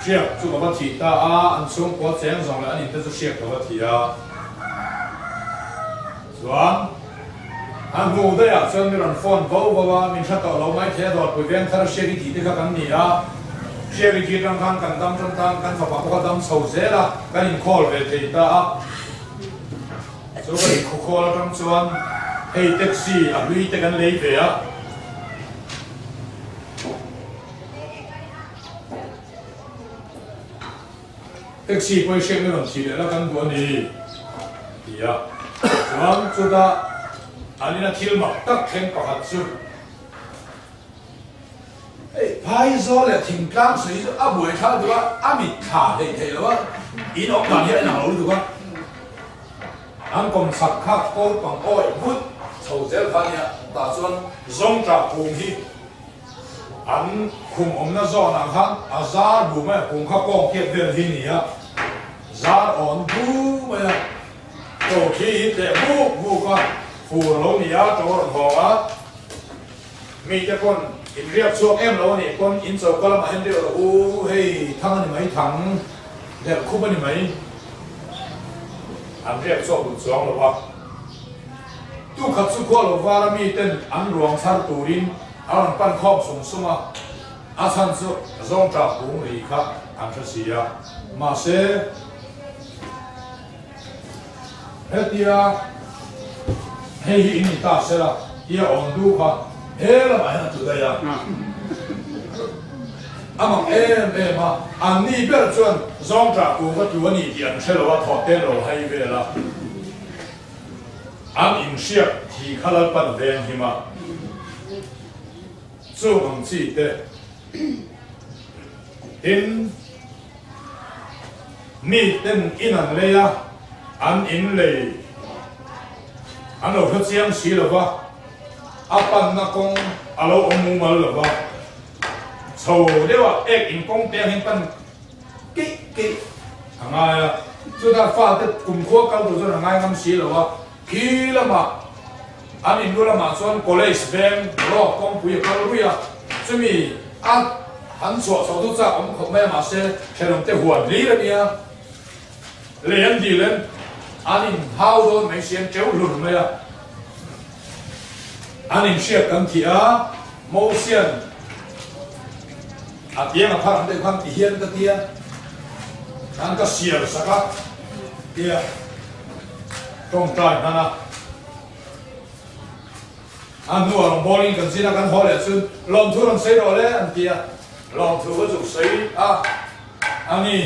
เชียบจุกบัตรที่ตาอันสูงกว่าเซนสองแล้วอันนี้จะเชียบกับบัตรที่อ่ะส่วนอันงูได้อ่ะส่วนมีรันฟอนเขาบอกว่ามีชัดต่อเราไม่แค่ดอดปุยเวงทราเชียบที่ที่เขากันนี่อ่ะเชียร์วิจิตรกันกันดำจันทังกันฝักฝักดำเสาเสละกันอินคอลเวทีตาส่วนอีกคอลดำส่วนเฮแท็กซี่อ่ะลุยแต่กันเลยเดียแท็กซี่ไปเช็คไม่หมดทีเดียวแล้วกันตัวนี้เดียส่วนสุดท้ายอันนี้นะทิลมาตักแข่งกับฮัตสึพายโซ่เลยทิ้งกลาง水啊不会差对吧？啊米卡的对了吧？一弄到你那老对吧？俺讲十卡高bằng oi vút sầu dễ phá nhá ta chuẩn rong trả cùng hi anh cùng ông nó do nàng hắn à giá đủ mấy cùng khắc con kia tiền hi nhỉ giá ổn đủ mấy tổ khi để vu con phù lâu nhỉ cho họ á mi cho con in riêng xuống em lâu nhỉ con in sầu con mà em đều là ô hey thằng này mấy thằng đẹp khúc này mấy anh riêng xuống được xuống rồi ba tu khắp xuống qua rồi va mi tên anh ruộng sar turin anh pan khom sung sung à anh san xuống rong trả cũng đi khác anh sẽ xí à mà sẽ hết dia hey in ta sẽ là dia on du khác hết là bài từ đây à mà em mà anh đi biết chuyện rong trả cũng có chuyện gì tiền sẽ là thọ tiền rồi hay về là anh in ship thì khá là bận đen thì mà做bằng gì thế in mi tên in anh lấy à anh in lấy anh ở phía trên xí là ba apan na kong alo ông mua là ba sầu đấyว่าเอกอินกงเตียงเห็นปันกิ๊กทางไงอ่ะสุดท้ายฟ้าแต่กลุ่มขั้วเก่าตัวทางไงน้ำสีหรอวะขี้ละมาอันนี้ดูละมาส่วนคอลเลจแบงรอบกองผู้ใหญ่เขารู้อ่ะจะมีอันหันสวดสวดทุกจากผมเขาไม่มาเสียแค่ลงแต่หัวดีแล้วเนี่ยเรียนดีเลยอันนี้howโดนไม่เสียงเจ้าหลุดไหมอ่ะอันนี้เชื่อกันที่โมเซียนอาเตียงพังได้ความที่เฮียนก็เตียนั่นก็เสียสักละเตียตรงใจนั่นนะอันนู้นลองบอลลิงกันสินะกันฮอลเลยซึ่งลองทุนลองเสียดอกเลยอันเตียลองทุนก็จุกเสียอันนี้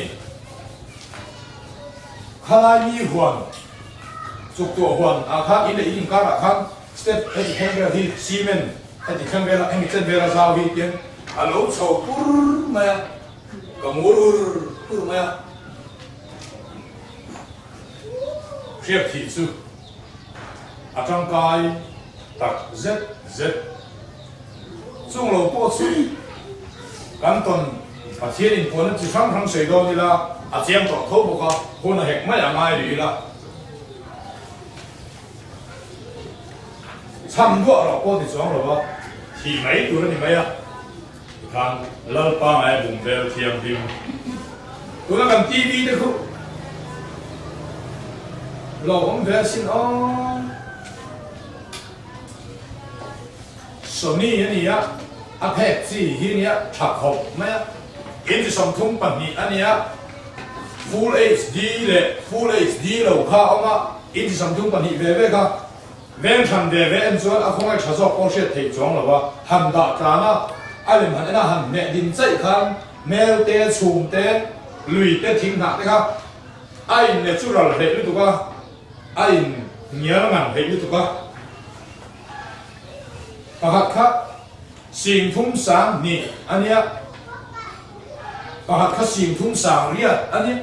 ข้ามีหัวจุกตัวหัวข้าอินเลยอินการข้าสเต็ปให้ที่แข่งเวลาที่ซีเมนให้ที่แข่งเวลาให้มีเส้นเวลาซาวีเตียนอันนู้นโชว์ปุ๊บมาก็มูรูปุ๊บมาเทียบที่สุดอาจารย์กายตักเจ็ดส่งเราปวดสุดกันตอนอาเทียนอินคนที่ช่างทั้งเสียดอนี่ละอาเทียนต่อทบก็คนเหกไม่อย่างไรดีละช่างก็เราปวดที่สองหรอวะที่ไหนตัวนั้นที่ไหนอะทางเล่าป้าแม่บุ๋มเบลเทียมพิมตัวนั้นกันทีวีเด็กเราผมเวสินอ๋อส่วนนี้นี่อะอาเพกซี่ที่นี่ฉักหกไหมอะอินที่สมทุ่งปันนี้อันนี้ Full HD เลย Full HD เราข้าเอามาอินที่สมทุ่งปันนี้เว้ยครับเว้นทันเดเว้นส่วนอาคงไอ้ชาซอกโอเชียเทจงหรอวะหันดาจานะไอ้เรื่องหันน่ะหันเนี่ยดินใจคันแมวเตะชุ่มเตะลุยเตะทิ้งหนักนะครับไอ้เนี่ยจุดอะไรเห็นหรือถูกปะไอ้เนี่ยละมันเห็นหรือถูกปะปะครับสิ่งทุ่งสางนี่อันเนี้ยปะครับสิ่งทุ่งสางเรียอันนี้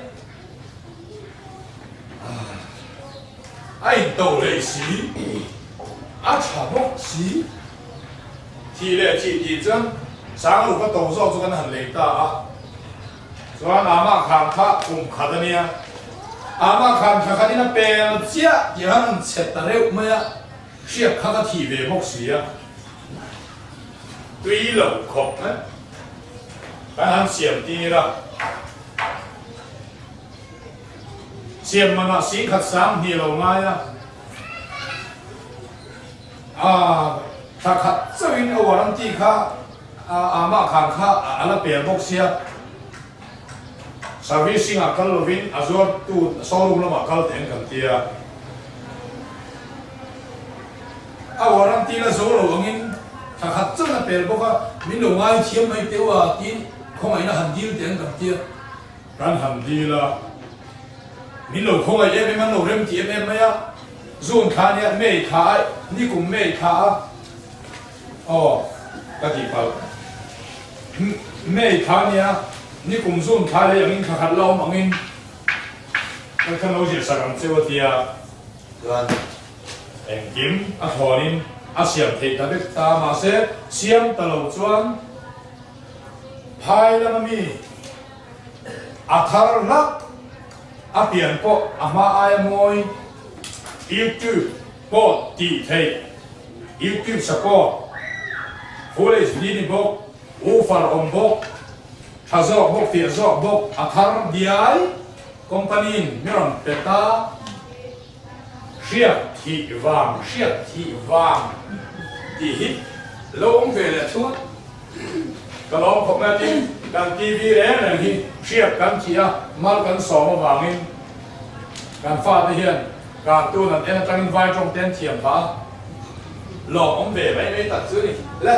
爱斗类时，差不时，体力体征，上路个动作做緊很累大啊。所以阿媽看卡唔卡得呢，阿媽看卡啲那病只，而家能切得了咩啊？是卡個體力冇事啊，對流確呢，但係閃啲啦。เมันสีขัดสามที่เราง่ายนะถ้าขัดเจ้าอินเอาวันที่ข้ามาขังข้าอะไรเปลี่ยนบกเสียสาวิสิงห์กัลวินอาจจะตูสอรุมละมากัลเต็งกันเตียวันที่ละสอรุมงินถ้าขัดเจ้าน่ะเปลี่ยนบกมินเราง่ายเทียมไม่เตียวที่คงไอ้น่ะหันดีเต็งกันเตียการหันดีละ你老公啊，也没嘛老人结没没呀？用他呢没他，你公没他，哦，个地方，没他呢，你公用他呢，让你看看老忙人，那看老些啥人做的啊？对吧？金托人想提他的大马些，想得老转，拍了咪，他那。เปลี่ยนก็มาไอ้มวยYouTubeก็ตีเทYouTube สก็ผู้เล่นดีนี่บอกอูฟาร์อมบอกถ้าจอกบอกเตียจอกบอกทาร์ดีไอคอมพานีมีรำเปตาเชียที่วางที่ฮิตลงไปเลยทุกก็ลองผมมาจริงการทีวีแล้วนะที่เชียบกันเชียมากันสองมาวางเองการฟาดไปเฮียนการตัวนั้นเอ็นตั้งไว้ตรงเต็นเทียมฟ้าหลอกผมเบะไม่ตัดซื้อนี่และ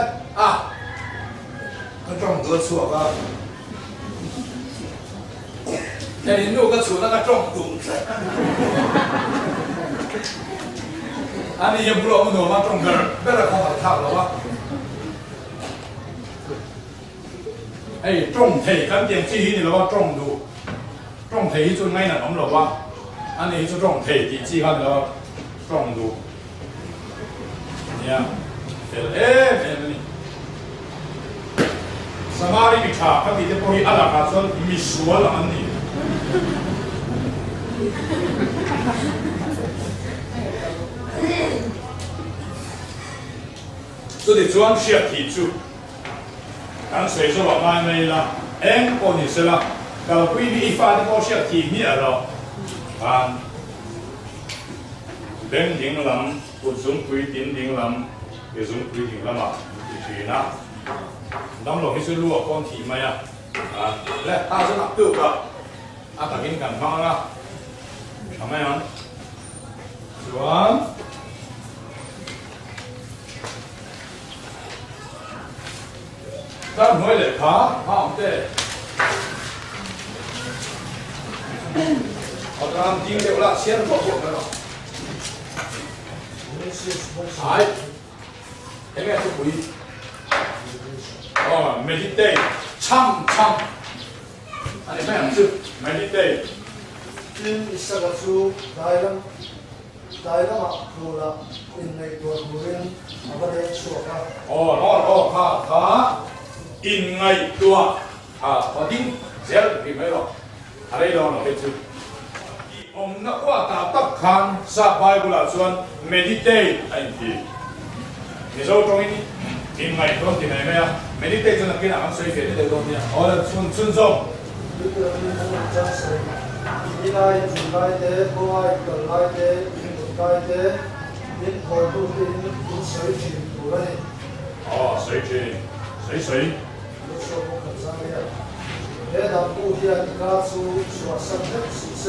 ก็ต้องตัวชั่วก็แต่นี่นูก็ชูนั่นก็จ้องดุอันนี้ยังบุรุษมันหนูมาตรงกันไม่ได้ของท่าหรอวะ中體咁點知你攞中度，中體做咩呢？咁攞哇，你做中體點知佢攞中度？你啊，什麼你咪查，佢哋啲波阿拉卡說咪說啦你。所以做安需要提出。กันสวยสว่างไม่ละคนนี้สิละเราคุยมีฟ้าที่เขาเชื่อทีนี้เราการเดินดิ่งลำกุศลคุยดิ่งลำกุศลคุยดิ่งลำทีนะน้องหลวงที่สุดรู้ว่าก้อนทีไหมและถ้าสนับตัวก็ตัดกินกันบ้างนะทำไมอ่ะส่วน咱回来爬，好对。我刚盯着了，先做过来了。哎，应该是会。meditate，唱，你咩人做 meditate？今一十个书，大家嘛做了，因为多多人，我哋说啊。他。อินไงตัวพอดิ้งเสียผิดไหมหรออะไรลองหน่อยจุดนักว่าตาตักขันสบายบุหรี่ส่วน meditate ไอ้ที่你说中医อินไงตัวที่ไหนไหมอ่ะ meditate จะนักกินอาหารสวยเก๋ได้ตรงนี้尊重一来自来的，不爱本来的，不来的，因何不因水群多呢？水。说不可商量。别当故乡家书所生的子孙，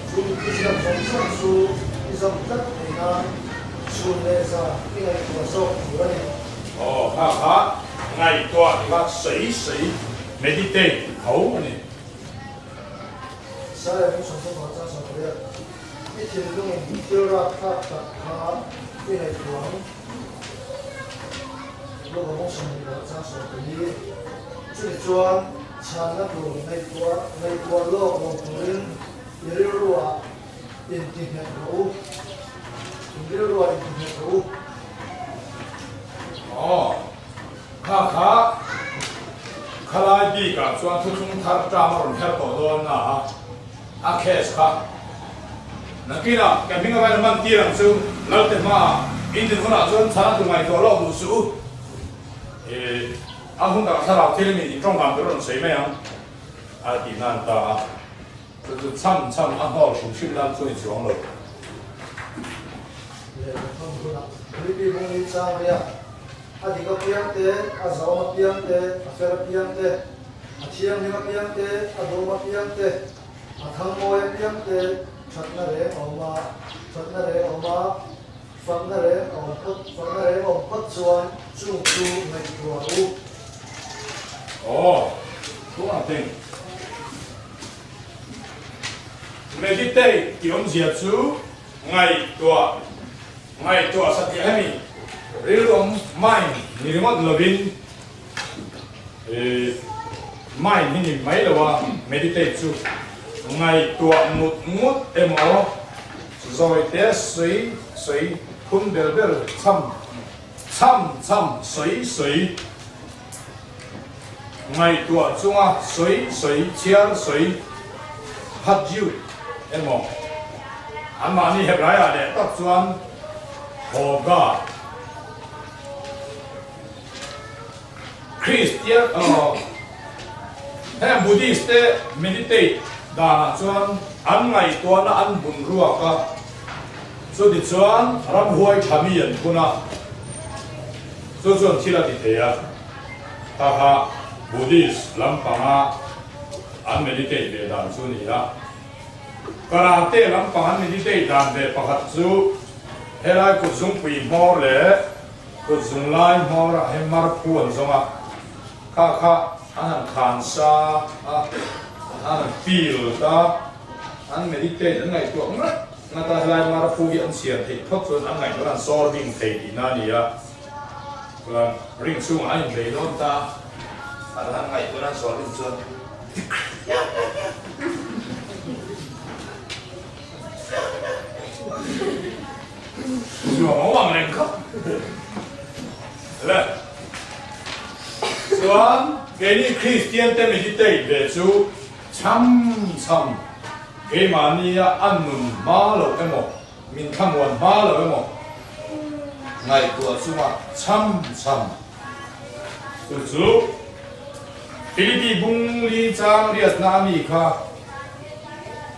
从一上从上书，一上得平安，出来啥？应该我说主任。ไงตัวที่ว่า水 meditate เขาเนี่ย三人从中华张所的，一天中丢了他变来王。如果梦想的张所的一，这里装产那个美国肉我不能也有路啊， in tin het ro in bil ro in tin het ro Kalai bi ka chuan thu chung thar tra ma ron hel to don na a kes kha nakina camping vai man ti rang chu lalte ma in din hona chuan thara tu mai to lo du su a hun da thara thil mi trong kam ron sei me ang a ti nan ta chu cham a ho shu shu lan chu chi wang lo le phong thu na li bung ni cha ya a di ka piang te a zo ma piang te a fer piang te a thiam ni ma piang te a do ma piang te a thang mo e piang te chat na re oma phang na re om pot chuan chung chu mai tua u đúng là tình meditate kiểu diệt chú ngày tua sát địa hemi real on mind ni remote loving mind ni mấy là meditate chú ngày tua một emo rồi té suy hun bel chăm suy ngày tua chung suy chia hạt diu emo anh mà ni hẹp lại à để tập chuan hồ ga Christian hay Buddhist meditate đà chuan anh ngày tua na anh bùn ruột ka so đi chuan ram huai thami an kuna so chuan thila ti thea ha Buddhist lampanga an meditate ve dan chu ni la karate lampang an meditate dan ve pakhat chu helai ku zung pui mor le ku zung lai mor a hemar pu an zonga kha an khan sa an feel ta an meditate an ngai tu nga ta helai mar pu gi an sian thei thok chuan an ngai an solving thei ti na ni a ring chung ai ve non ta anh ngày tôi đang xóa lên xuân xóa bằng lên khóc đấy xóa cái này Christian tên mình đi về chú chăm cái mà ni ăn mừng má lẩu cái một mình tham quan má lẩu cái một ngày của chú mà chăm chú Philippines bung li chang riat na mi kha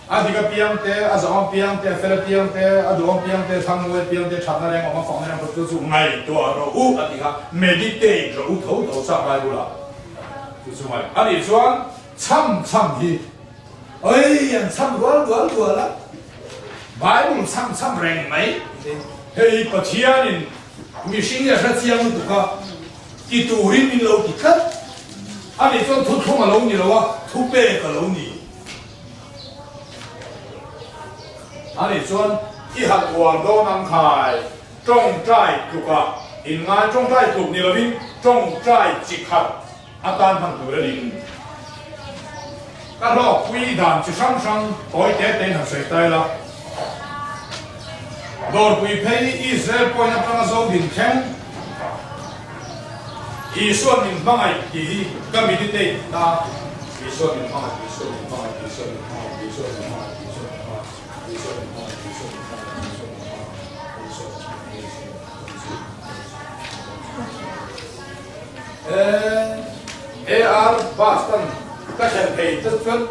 adiga piang te azam piang te Philippines te adom piang te thangwe piang te thana reng oma phang reng ko chu ngai to ro u adiga meditate ro u tho sa bai bula chu mai ani chuan cham hi oi an cham rual la Bible cham reng mai hei pathianin mi singya sa chiang tu ka ki tu rin min lo ki khat anh ấy cho thu không mà lâu nhỉ đâu á, thu bê cả lâu nhỉ. Anh ấy cho cái hạt hoàn đó nằm khai trong trái cục à, in ngay trong trái cục nhỉ là mình trong trái chỉ hạt, anh ta thằng tuổi đấy. Cái đó quy đàn chỉ sang tối té tên hàng sợi tay là. Rồi quy thấy Israel coi nhặt nó dấu hình khen. Isu min mangai ki kami dite ta isu min mangai ar bastan ka chen pei tu chun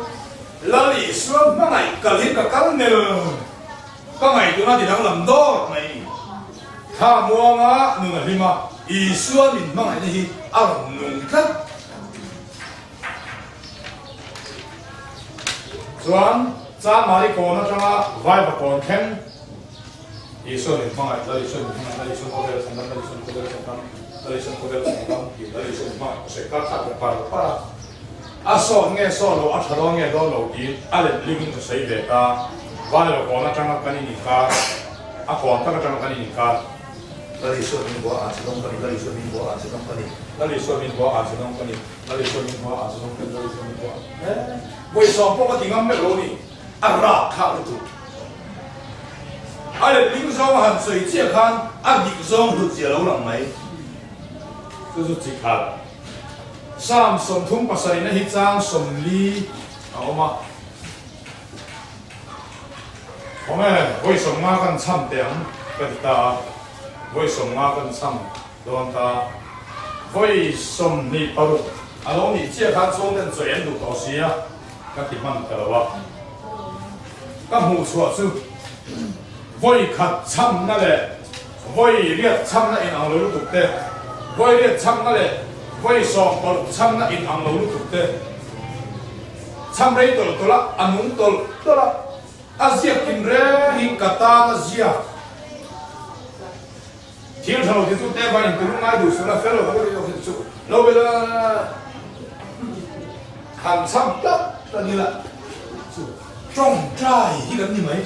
la li su mangai ka li ka kal ne ka ngai tu na di dang lam do mai tha muanga nu na lima Isu min mangai ni hi ang nung kat chuan cha mari ko na changa vai ba kon khen Isu min mangai la isu min mangai la isu model sanam la isu model sanam la isu model sanam ki la isu mangai se ka kha para aso nge so lo a thalo nge do lo ki ale living to sei ve ta vai lo ko na changa kani ni ka a ko ta ka changa kani ni ka Lali so min bo a chidong kani lali so min bo a chidong kani lali so min bo a chidong kani lali so min bo a chidong kani lali so min bo voi som po ka tingam me lo ni a ra kha tu ai lính sông hẳn sấy chia khan ăn địch sông được chia lâu lắm mấy 就是这个。三送通把谁那一张送礼，好吗？我们为什么跟参点跟他？为什么跟参乱他？为什么你不如？啊，老你借他中的嘴人都搞事啊，那点问题了哇？那没错是，为看参那嘞，为列参那银行路读的，为列参那嘞。为上不参那银行路路读的，参来多了，安农多了，阿些今日因卡塔那些，天上路的就带把人都买都是那费了，我有很多，老为了看参的那你了，种债一个你没，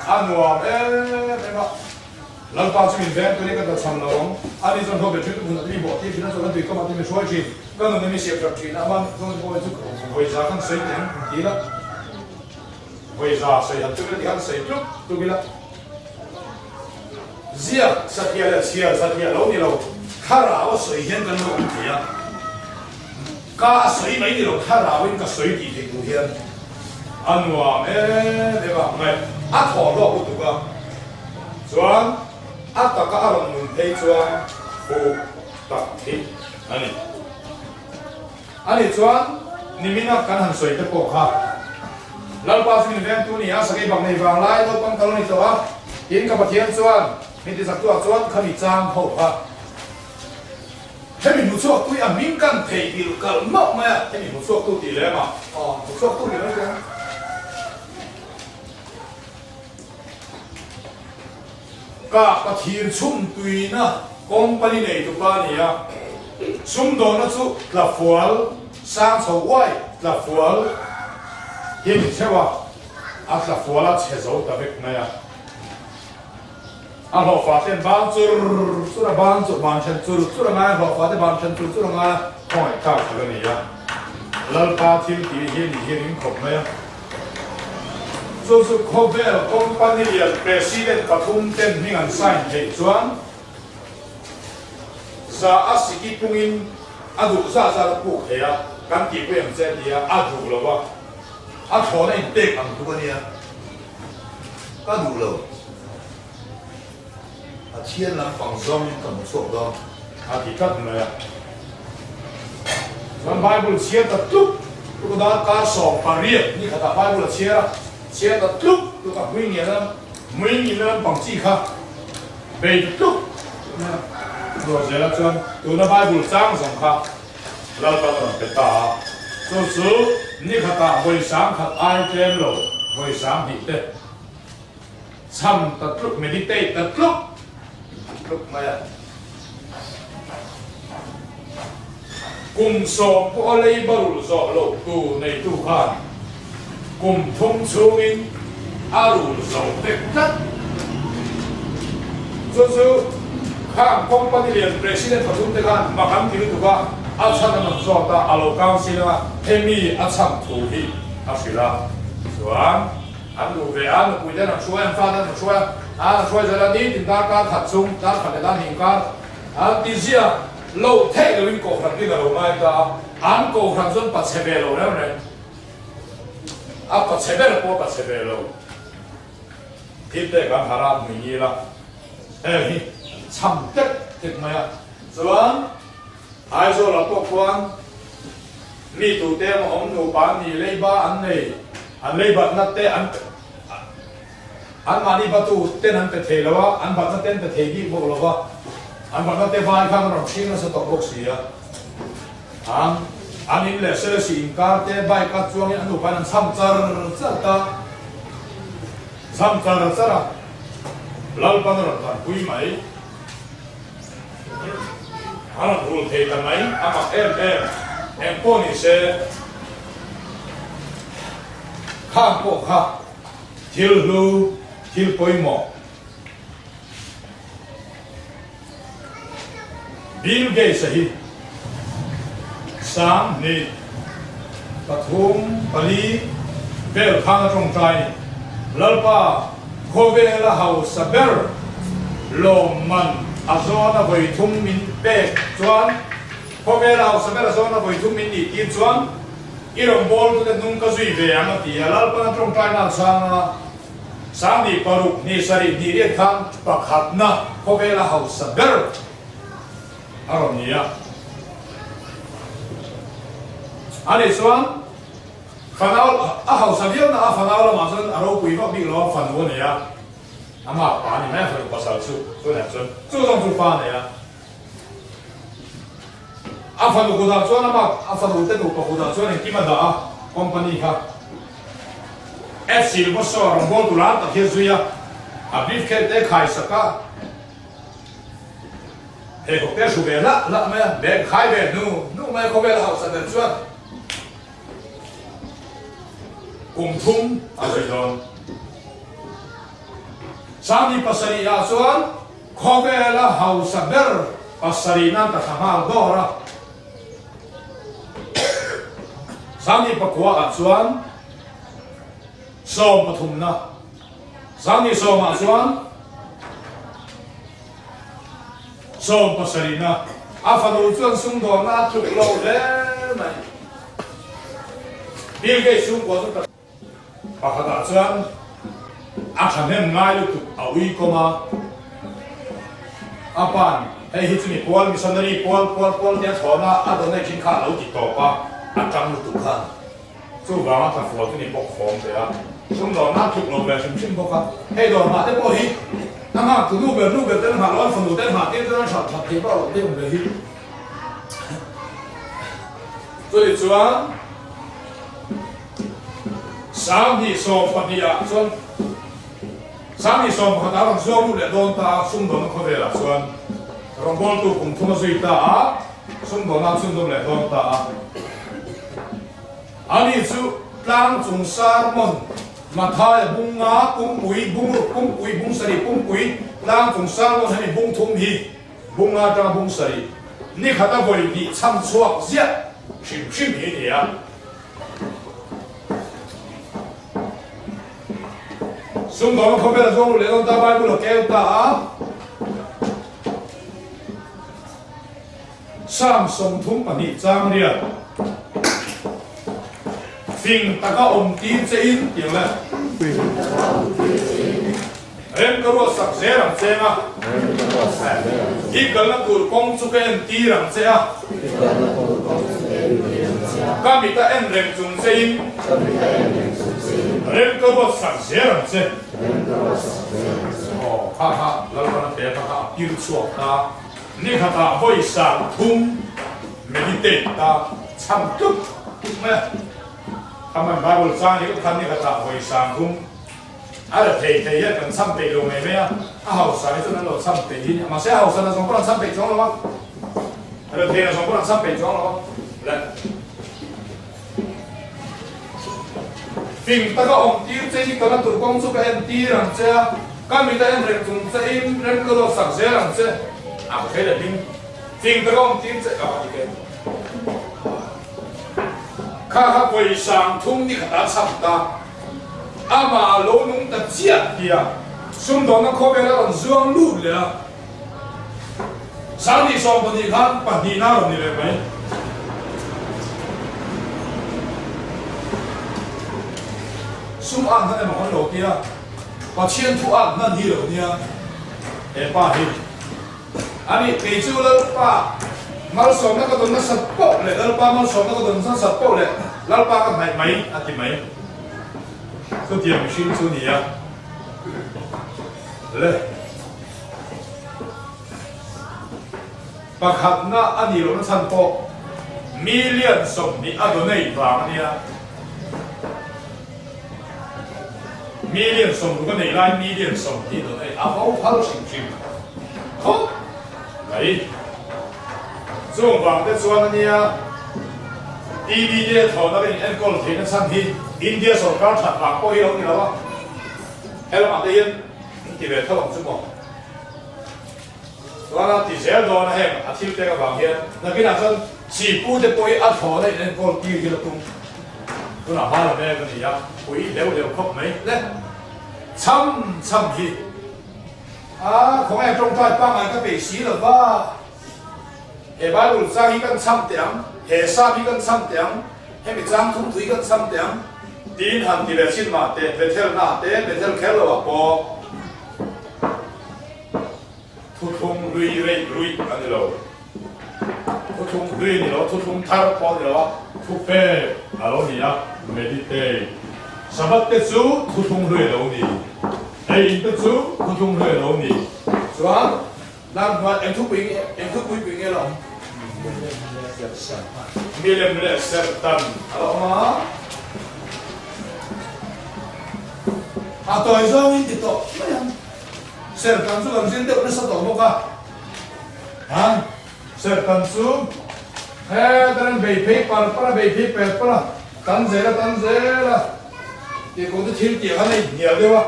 安我没吧。老爸这边做那个参了，阿里从后边去不能离不，这边那做那对干嘛对没说去，刚刚那边写不去，那么从那边就为啥看谁点低了？为啥谁还这个地方谁就对了？是啊，satya了，satya老你了，看了我谁先跟我提啊？加水没你了，看了我应该水地的古天，安我对吧？没，阿陀落不读啊，转。阿达个阿龙门配转，福达提，安尼转，你们那干很水的国哈，老百姓那边都你啊，是给帮你帮来，都帮到你走啊，因个把天转，你得啥多转，看你张好哈，还没不错，对啊，敏感配比个么么呀，还没不错，都地来嘛，哦，不错，都地来个。个天冲对呢，公办的那就办的呀。冲到那处那富尔山头外那富尔，也没错吧？啊，那富尔车走特别快呀。啊，老发电班做了班做完全做了嘛，老发电完全做了嘛，看一看这个你呀，老八天底些你些人口没呀？就是靠边公办的也president patung ten hingan sign hei chuan za asiki pungin adu za pu khea kan ti pe ang chen dia adu lo wa a thona in tek ang tu cái này cá đủ rồi à thiên làm bằng sông cầm một số đó a ti kat ma ya chuan bible chia ta tu tu da ka so pariat ni khata bible chia chia ta tu tu ka hui ni na bằng chi kha be tu rồi giờ là chuan tu na bible trang song kha la ta na pe ta so su ni khata voi sang khat ai tem lo voi sang hi te cham ta tu meditate ta tu lúc mà cùng song po lấy bao zo lo tu nei tu khan cùng thông chung alu zo te tat so khang company lian president patum te kan makam ti tu ka a chan na zo ta alo council ma hemi a cham thu hi a sila chuan an lu ve an pui den an chuan fa den chuan a chuan zala ni tin da ka that chung da khan da ning ka a ti zia lâu thế rồi mình cổ phần cái đầu mai ta án cổ phần dân bật xe về lâu đấy này à bật xe về là bố bật xe về lâu tiếp theo cái hà lan mình như là ê chăm tích thiệt mày rồi ai rồi là bộ quan mi tụ tem ông tụ bán đi lấy ba anh lấy bật nát té anh mà đi bắt tụ tên anh phải thế là anh bắt nát tên phải thế gì bộ là anh bắt đầu vai khang rồi xin nó sẽ tộc bốc xì à anh in lệ sơ xin cả te vai cả chuông anh đủ anh sam char à lal pan rồi tan quý mấy anh đủ thế tan mấy anh mặc em cô ni sẽ khang cô khang thiếu bôi mỏ Bill Gates hi sang ni pathum pali vel khang trong trai lalpa khô về là hậu saber lom man azona với thung min pe chuan khô về là hậu saber azona với thung min đi chuan irong bol tu nung ka zui ve ama ti alal pa trong trai na sang sang di paruk ni sari di re khang pakhat na khô về là hậu saber aron nia ani chuan fanao a hậu saber na a fanao la ma chuan aro pui va bi lo fan wo nia ama pa ni me fa pasal chu chu na chuan chu dong chu fa nia a fan ko da chuan ama a fan te no ko da chuan ki ma da company kha FC mo so ron bol dulan ta he zuya a brief ke te khai saka he ko te su be la me be khai be nu me ko be la hausa de chuan kum thum a zai don sami pasari ya chuan ko be la hausa ber pasari na ta khamal dora sami pakwa a chuan som pathum na sami som a chuan som pasari na a fanu chuan sung do na thuk lo le mai bil ge sung ko chu pakhata chuan a thanem ngai lu tu a ui koma apan hei hi chu ni pol missionary pol tia thona a do nei kin kha lo ti to pa a tang lu tu kha chu wa ma ta fo tu ni bok form te a sung do na thuk lo be sim bok a hei do ma te po hi na ma tu nu be te na lo fo nu te ma te na sha tha te ba lo te be hi chu li chuan sang hi so pa dia chuan sang hi so ma ta rong zo lu le don ta sung do na kho ve la chuan rong bol tu kum thuma zui ta a sung do na chung do le don ta a ani chu tlang chung sar mon ma thai bung nga pum pui bung sari pum pui tlang chung sar mon hani bung thum hi bung nga ta bung sari ni khata boi ni cham chuak zia shim hi ni a sung do na kho be la zo le don ta bai bu lo ke ta a sam song thum pani chang ria phing ta ka om ti che in tiang la rem ka ro sak se ram che nga hi kal na tur kong chu ken ti ram che a ka mi ta en rem chung che in rem ka ro sak se ram che oh ha la na pe ha piu chuak ta ni khata voi sang thum meditate ta cham tuk me kaman bible sang ni kan ni khata voi sang thum ara thei ya kan cham pe lo me me a hau sa ni chon lo cham pe hi ma se hau sa na song pran cham pe chong lo ma ara thei na song pran cham pe chong lo la phim ta ka om tir che ni ka na tur kong chu ka en ti ram che ka mi ta en rem chung che in rem ko lo sak se ram che à thế là phim cái con tiếng sẽ có gì cái khá quay sang thung đi khá sắp ta à mà lỗ nung ta chết kìa xung đó nó có vẻ là còn dương lụt lệ sáng đi xong còn gì khác bản đi nào rồi này vậy xung ăn thế này mà con lỗ kia và chiên thu ăn nó đi rồi nha em ba đi ani peju lalpa mal som na ka don na satpo le lalpa mal som na ka don sa satpo le lalpa ka mai ati mai so dia machine chu ni ya le pakhat na ani lo na chan po million som ni adonai ba ania million som ko nei lai million som ni do ai avo phalo sing chim ho đấy, dùng vàng để cho anh nha, DVD để thầu nó bên anh có thể nó sang thì India sản xuất sản phẩm có hiểu như nào hay là mặt tiền thì về thâu bằng số một, đó là thì sẽ đó là hay mà thiếu cái vàng kia, là cái nào dân chỉ phụ để bôi ăn thầu đấy anh có tiêu cái là tung, tôi làm hai là đây cái gì á, bôi đều khóc mấy đấy, chăm hi không ai trong tay ba ngày cái bị xí rồi ba hệ ba lụt ra hi căn chăm tiếng hệ sa hi căn chăm tiếng hệ bị giang thung thủy căn chăm tiếng tin hẳn thì về xin mà tệ về theo na tệ về theo kéo rồi bỏ thu thung lui anh đi đâu thu thung lui đi đâu thu thung thar bỏ đi đâu thu pe alo đi à meditate Sabat tetsu thu thung lui đâu đi Hey, tetsu thu thung lui đâu đi Soan làm mà em thúc quý nghe lòng Million lệ sertan alo mà tôi sao đi tổ sertan su làm gì được nó sao tổ một à sertan su he dan bay pay para bay pay para tan dễ là thì cũng có thiên tiền này nhiều đấy ba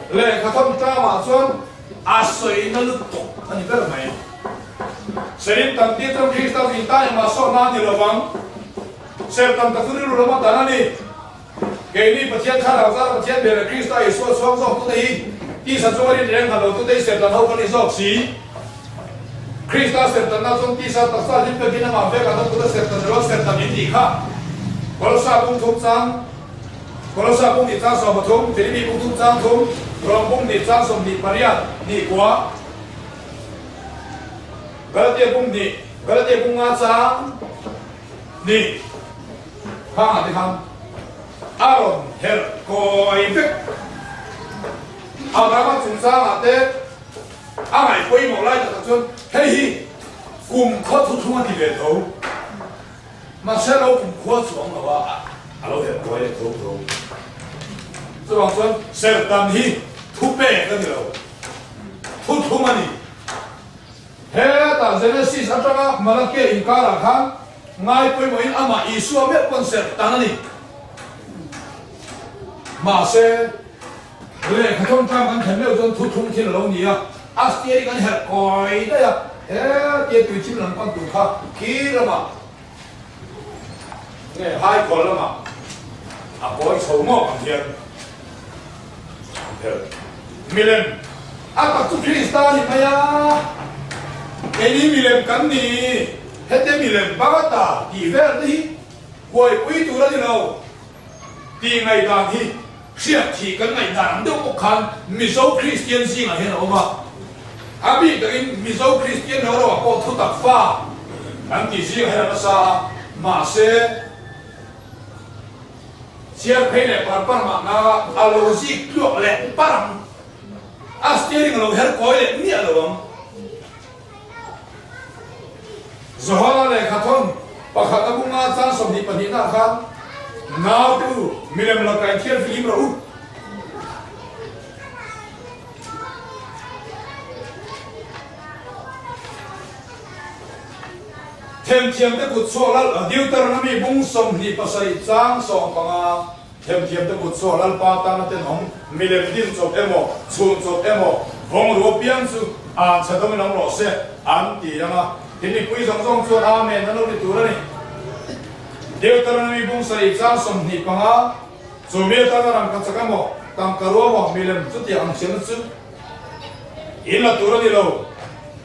lệ khát thông tra mà xuân sợi nó lụt tục anh biết là mày sợi tầm tiết trong khi tao nhìn ta mà so na thì là vắng sợi tầm ta cứ đi mà ta này cái này bát thiên khá là ra bát thiên về là khi ta so tôi thấy đi sản xuất đi đến hàng đầu tôi thấy sợi tầm hậu cái so xí Krista sertan na song tisa taksa lim pe kina ma ve ka to sertan ro sertan in di kha kolosa bung thum chang kolosa bung di chang so ba thum Philippi bung thum chang thum rom bung di chang som di paria ni kwa Galatia bung nga chang ni ha di kham Aaron her koi vek Abraham chung chang ate ai quay một lại cho chúng hey cùng khó thu thung thì về đâu mà sẽ đâu cùng khó xuống màว่าเราเห็นquay để thu thung cho bằng xuân sẽ tạm hi thu bè cái điều thu thung anh he ta Genesis ở trong mà nó kia in cả là khang ngay quay một in ama Isu biết con sẽ tạm anh mà sẽ lệ khát thông trang anh thấy mấy ông thu thung thì là lâu nhỉ Astia kan her koi da ya dia tu chim lang quan tu kha ki la ma ne hai ko la ma koi chou mo kan thian milen ta tu Krista ni maya ini milen kan ni hete milen bagata ti ver ni koi pui tu la ni lo ti ngai da hi sia thi kan ngai da do ko khan mi so Christian si nga hen oma Abi dengan miso Kristian orang apa tu tak fah, nanti sih hanya masa masih siapa ini parpar makna alosi kuat le parang, astir dengan her koi le ni alawang, zohar le katon, pakat aku ngatan somni pandina kan, ngau tu milam lakai kian film rau. Thêm tới một số là Deuteronomy bung som ni pasai chang song panga thêm tới một số là pa ta na ten hong milem din chop emo chun chop emo hong ro piang su cha dom nang ro se an ti yang a tin ni pui song song chuan amen na lo ni tu ra ni Deuteronomy bung sai chang som ni panga chu me ta na ram ka chaka mo tam ka ro mo milem chu ti ang chen chu in la tu ra ni lo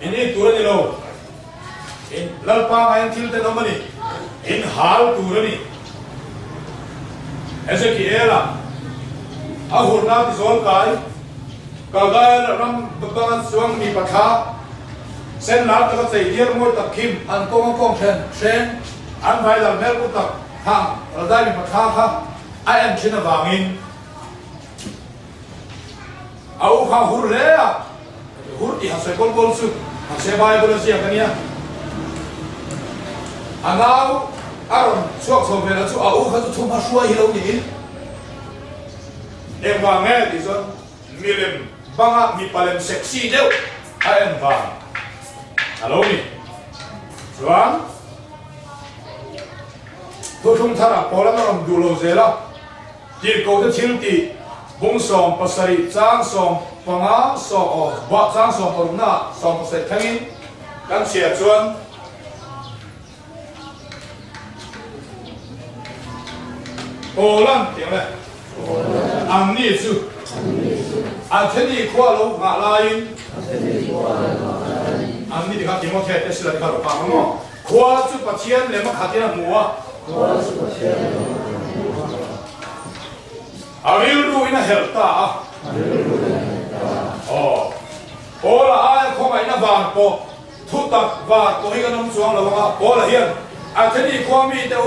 ini tu ra ni lo in lalpa ngayon tilte naman in hal turani Ezekiela ahur na tizol kai kagaya ram babangan suang mi patha sen lat ka sei dir mo tak kim an kong sen an vai la mel ko tak hang radai mi patha kha ai an china wangin au kha hur le hur ti ha se gol su ha se bai bol sia kania Angau, Aaron, suak so về là chú ảo khá chú thua mà xuôi hi lâu nhỉ? Em vào nghe thì son, mi lem băng á mi palem sexy đâu, ai em vào, alo mi, Juan, tôi không thà là bỏ lắm làm đủ lâu dễ lắm, chỉ cầu cho thiên tỷ, bung sòng pasari trang sòng băng á sòng bát trang sòng ở na sòng pasari thangin, đang xẻ chuan. ô lan tiếng này ăn ni su ăn thế đi qua lâu ngã lại ăn ni thì khác tiếng một thế là khác rồi phải không qua chút bát chiên lấy mà khác tiếng là mua arilu ina helta ô là ai không ai na vàng po thu tập và tôi cái nông xuống là không ô là hiền thế đi qua mi tao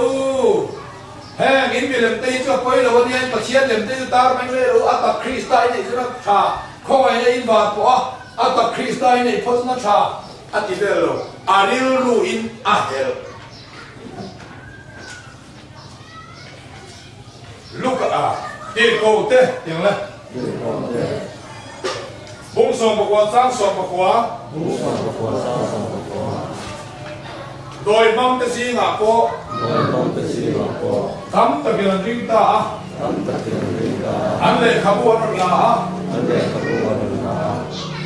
hè nghìn mi làm tây cho quay làวันนี้ประเทศlàm tây taไม่เลยรู้อัตคริสต์ได้นี่คือชาkhông ai na in vàng poอัตคริสต์ได้นี่เพราะนั่นชาอัติเวลarilu in ahel lúc tiền cầu tê tiếng này bung sòng bạc quá sang sòng bạc quá đôi mong cái gì ngã po thắm tập kiện riêng ta anh lệ khắp buôn là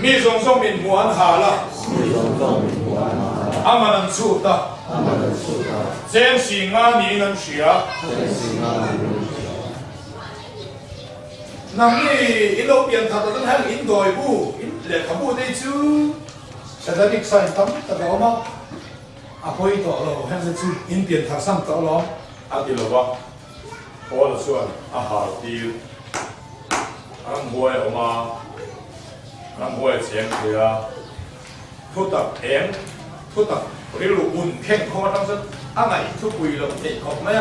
mi sòng sòng mình muốn hà là anh mà làm chủ ta xem gì ngã ni làm gì nằm đi in lâu biển thật là hàng in đồi bu in lệ khám bu đây chứ sẽ ra đi sai tắm tất cả mà quay tỏ lo hàng sẽ chứ in biển thật sam tỏ lo đi lo ba có là xuân hà đi anh mua mà anh mua tiền thì thu tập em thu tập cái lục bùn khen không đang sân anh này thu quỳ là để học mấy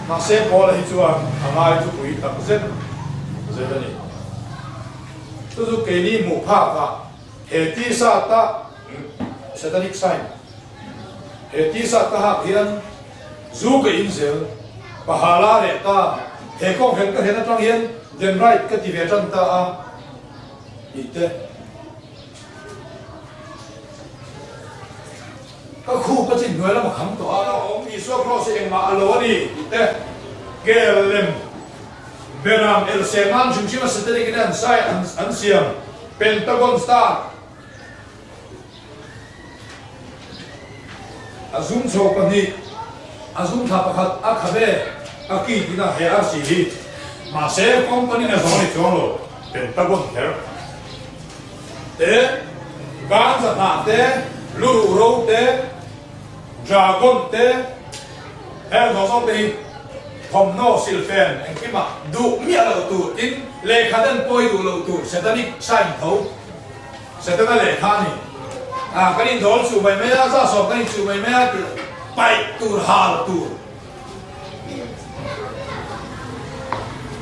mà xem có là hết chưa ai thu quỳ tập rất这个呢，就是给你木帕法，黑地沙达，现在你看，黑地沙达哈偏，如个因素，把哈拉的达，黑光黑个黑那张烟，人来个地方真的啊，一对，个苦不进来了嘛，看到啊，我们说过是因嘛罗的，一对，给人。Beram el seman jumshima seteri kidan sai ansiam Pentagon Star azum chopani azum thapakat akhabe aki dina hera sihi ma se company na zoni cholo Pentagon her te ganza na te luru ro te dragon te her zo teผมโน่ซิลเฟนเอ็งคิดมาดูเมียเราตูอินเลขาดันป่วยดูเราตูเสร็จแล้วนี่ใช่เขาเสร็จแล้วเลขานี่กันนี่โดนจู่ไปไม่ได้ซะสอบกันนี่จู่ไปไม่ได้ไปตูหาเราตู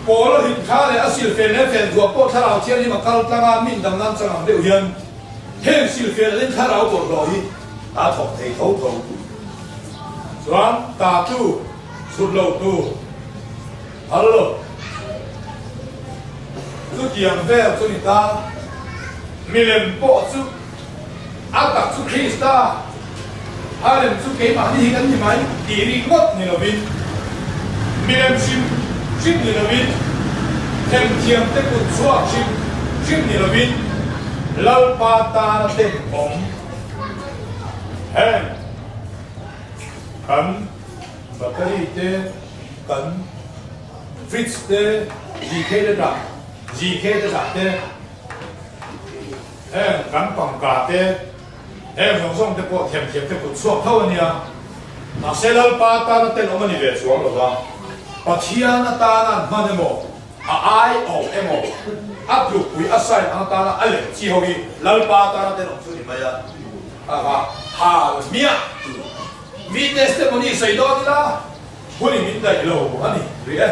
โปรหินข้าเลยซิลเฟนเนี่ยเฟนตัวโปรถ้าเราเที่ยวนี่มาการตั้งมินดังนั้นจังหวะเดียวยันเห็นซิลเฟนเล่นถ้าเราปวดรอยตาถกเทเขาส่วนตาตู้สุดโลตูฮัลโหลสุดยังเวลสุนิตามิเลมโปสุอาตักสุคริสตาฮาเลมสุเกมาที่กันที่ไหมดีริงดนิลวินมิเลมชิมนิลวินเทมเทียมเตกุชัวชิมนิลวินลาปาตาเต็มผมแห้งกันแบตเตอรี่เต้กันฟริตซ์เต้ GK เต้เต้กันปังกาเต้ส่งเต้ปวดเทียมเต้ปวดชัวเท่านี้มาเซลล์ปาตาเต้อมันนี่เวชัวหรอวะปัจจัยนั้นตานั้นมันเอโมไอโอเอโมอัพยุคุยอัสไซน์อันตานั้นอะไรที่เขาที่ลล์ปาตาเต้ของสุนิมายาฮาเมียมีเทสต์มันนี่ใส่ดอกนี่ละบุญมินได้โลอันนี้เรีย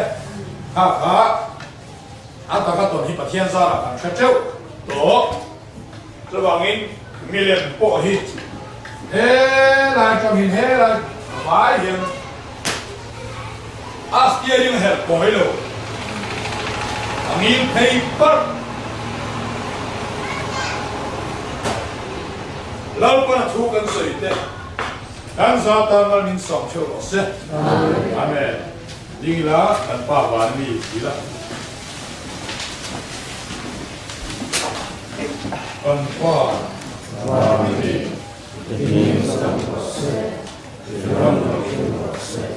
อันตาก็ตัวนี้ประเทศซาละกันเช่าตัวระหว่างนี้มีเรียนโปะฮิลายจอมหินลายไม้หินอาสเตียยังเห็นปล่อยโลอันนี้เพย์เปอร์เราก็ถูกกันสุดเด็ดกันซาตานมันสองชั่วโมงเสร็จอาเมนยิ่งละกันป้าวันนี้ดีละกันป้าวันนี้ยิ่งสองชั่วโมงเสร็จ